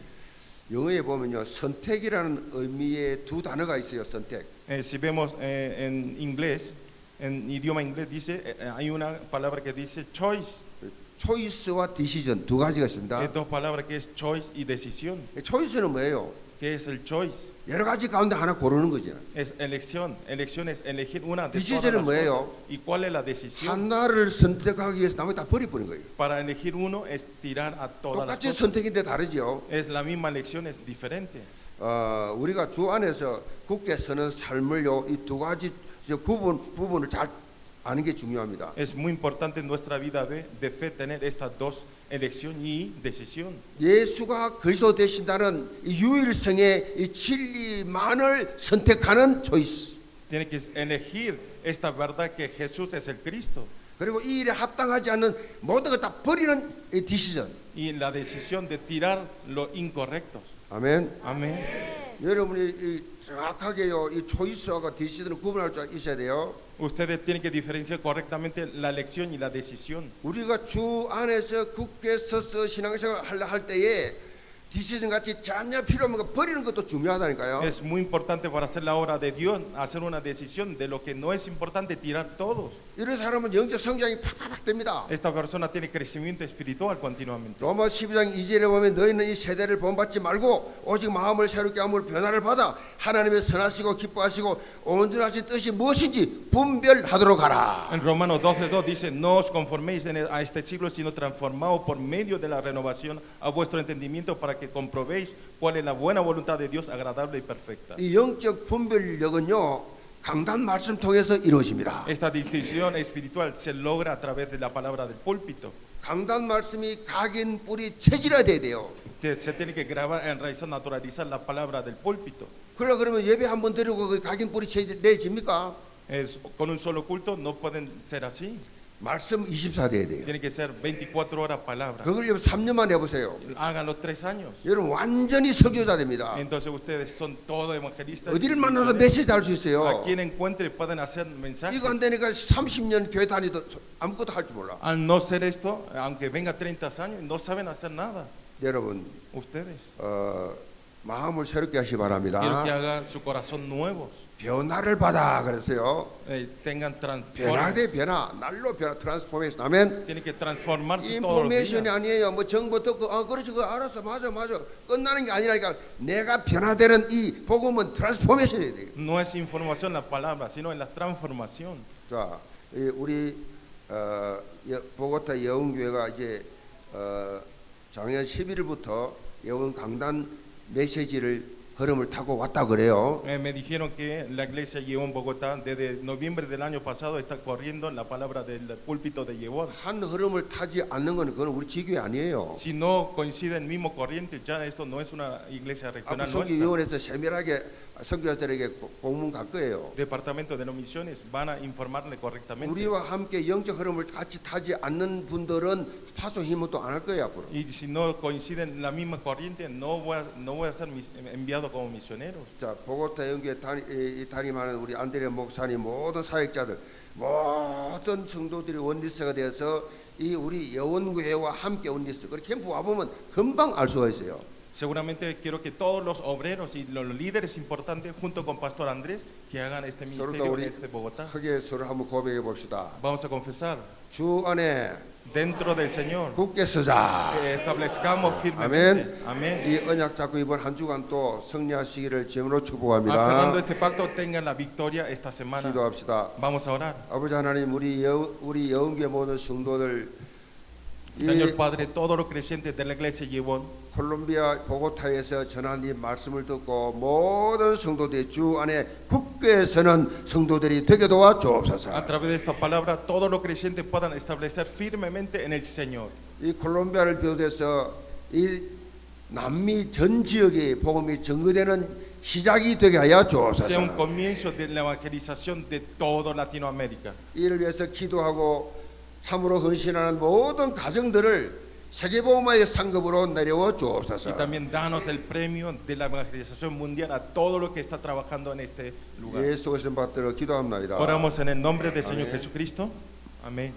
A: 영어에 보면요 선택이라는 의미의 두 단어가 있어요. 선택.
B: Si vemos en inglés, en idioma inglés dice hay una palabra que dice choice.
A: 초이스와 디시전 두 가지가 있습니다.
B: Hay dos palabras que es choice y decisión.
A: 초이스는 뭐예요?
B: ¿Qué es el choice?
A: 여러 가지 가운데 하나 고르는 거죠.
B: Es elección. Elección es elegir una de todas
A: Decision은
B: las
A: 뭐예요?
B: cosas. ¿Y cuál es la decisión?
A: 하나를 선택하기 위해서 나머지 다 버려버린 거예요.
B: Para elegir uno es tirar a todas las
A: 똑같이
B: cosas.
A: 선택인데 다르죠.
B: Es la misma elección, es diferente.
A: 우리가 주 안에서 굳게 서는 삶을요 이 두 가지 부분을 잘 아는 게 중요합니다.
B: Es muy importante en nuestra vida de fe tener estas dos, elección y decisión.
A: 예수가 그리스도 되신다는 이 유일성의 이 진리만을 선택하는 초이스.
B: Tiene que elegir esta verdad que Jesús es el Cristo.
A: 그리고 이 일에 합당하지 않는 모든 걸 다 버리는 이 디시전.
B: Y la decisión de tirar lo incorrecto.
A: 아멘.
B: Amén.
A: 여러분이 이 정확하게요 이 초이스와 디시전을 구분할 줄 있어야 돼요.
B: Ustedes tienen que diferenciar correctamente la elección y la decisión.
A: 우리가 주 안에서 굳게 서서 신앙생활 할 때에 디시전 같이 전혀 필요 없는 거 버리는 것도 중요하다니까요.
B: Es muy importante para hacer la obra de Dios, hacer una decisión de lo que no es importante, tirar todos.
A: 이런 사람은 영적 성장이 팍팍 됩니다.
B: Esta persona tiene crecimiento espiritual continuamente.
A: 로마 12장 2절에 보면 너희는 이 세대를 본받지 말고 오직 마음을 새롭게 함으로 변화를 받아 하나님의 선하시고 기뻐하시고 온전하신 뜻이 무엇인지 분별하도록 하라.
B: En Romanos 12:2 dice, no os conforméis a este siglo, sino transformaos por medio de la renovación a vuestro entendimiento para que comprobéis cuál es la buena voluntad de Dios, agradable y perfecta.
A: 이 영적 분별력은요 강단 말씀 통해서 이루어집니다.
B: Esta distinción espiritual se logra a través de la palabra del púlpito.
A: 강단 말씀이 각인 뿌리 체질화돼야 돼요.
B: Se tiene que grabar, enraizar, naturalizar la palabra del púlpito.
A: 그러면 예배 한 번 드리고 그 각인 뿌리 체질 내집니까?
B: Con un solo culto no pueden ser así.
A: 말씀 24 돼야 돼요.
B: Tiene que ser 24 horas palabra.
A: 그걸 3년만 해보세요.
B: Háganlo 3 años.
A: 여러분 완전히 설교자 됩니다.
B: Entonces ustedes son todos evangelistas.
A: 어디를 만나도 메시지 할 수 있어요.
B: A quien encuentre pueden hacer mensajes.
A: 이거 안 되니까 30년 교회 다니도 아무것도 할 줄 몰라.
B: Al no ser esto, aunque venga 30 años, no saben hacer nada.
A: 여러분
B: Ustedes.
A: 마음을 새롭게 하시기 바랍니다.
B: Quiero que hagan su corazón nuevos.
A: 변화를 받아 그랬어요.
B: Tengan
A: 변화돼
B: transformación.
A: 변화 날로 변화 트랜스포메이션 아멘.
B: Tienen que transformarse todos los
A: 인포메이션이
B: días.
A: 아니에요. 뭐 정보 듣고 그렇지 그 알았어 맞아 끝나는 게 아니라니까 내가 변화되는 이 복음은 트랜스포메이션이 돼요.
B: No es información la palabra, sino en la transformación.
A: 자, 우리 보고타 여운교회가 이제 작년 11일부터 예원 강단 메시지를 흐름을 타고 왔다 그래요.
B: Me dijeron que la iglesia Yevon Bogotá desde noviembre del año pasado está corriendo la palabra del púlpito de Yevon.
A: 한 흐름을 타지 않는 건 그건 우리 지교회 아니에요.
B: Si no coincide el mismo corriente, ya esto no es una iglesia
A: 앞으로
B: regional nuestra.
A: 선교위원회에서 세밀하게 선교사들에게 공문 갈 거예요.
B: Departamento de las Misiones van a informarle correctamente.
A: 우리와 함께 영적 흐름을 같이 타지 않는 분들은 파송 힘은 또 안 할 거예요 앞으로.
B: Y si no coinciden la misma corriente, no voy a ser enviado como misionero.
A: 자, 보고타 영교에 담임하는 우리 안드레 목사님 모든 사역자들 모든 성도들이 원리스가 되어서 이 우리 여원교회와 함께 원리스. 그렇게 캠프 와 보면 금방 알 수가 있어요.
B: Seguramente quiero que todos los obreros y los líderes importantes, junto con Pastor Andrés, que hagan este
A: 서로 다
B: ministerio en
A: 우리
B: este Bogotá.
A: 크게 서로 한번 고백해 봅시다.
B: Vamos a confesar,
A: 주 안에
B: dentro del Señor,
A: 굳게 서자.
B: que establezcamos firmemente. Amén.
A: 이 언약 잡고 이번 한 주간 또 승리하시기를 제물로
B: Aferrando
A: 축복합니다.
B: este pacto, tengan la victoria esta semana.
A: 기도합시다.
B: Vamos a orar.
A: 아버지 하나님, 우리 여운교회 모든 성도들 이
B: Señor Padre, todos los creyentes de la iglesia Yevon,
A: 콜롬비아 보고타에서 전한 이 말씀을 듣고 모든 성도들이 주 안에 굳게 서는 성도들이 되게 도와
B: a
A: 주옵소서.
B: través de esta palabra, todos los creyentes puedan establecer firmemente en el Señor.
A: 이 콜롬비아를 비롯해서 이 남미 전 지역에 복음이 전거되는 시작이 되게 하여
B: Sea un
A: 주옵소서.
B: comienzo de la evangelización de toda Latinoamérica.
A: 이를 위해서 기도하고 참으로 헌신하는 모든 가정들을 세계복음화의 상급으로 내려와
B: Y
A: 주옵소서.
B: también danos el premio de la evangelización mundial a todo lo que está trabajando en este lugar.
A: 예수 오신 받들어 기도합니다.
B: Oramos en el nombre del Señor
A: Amén.
B: Jesucristo. Amén.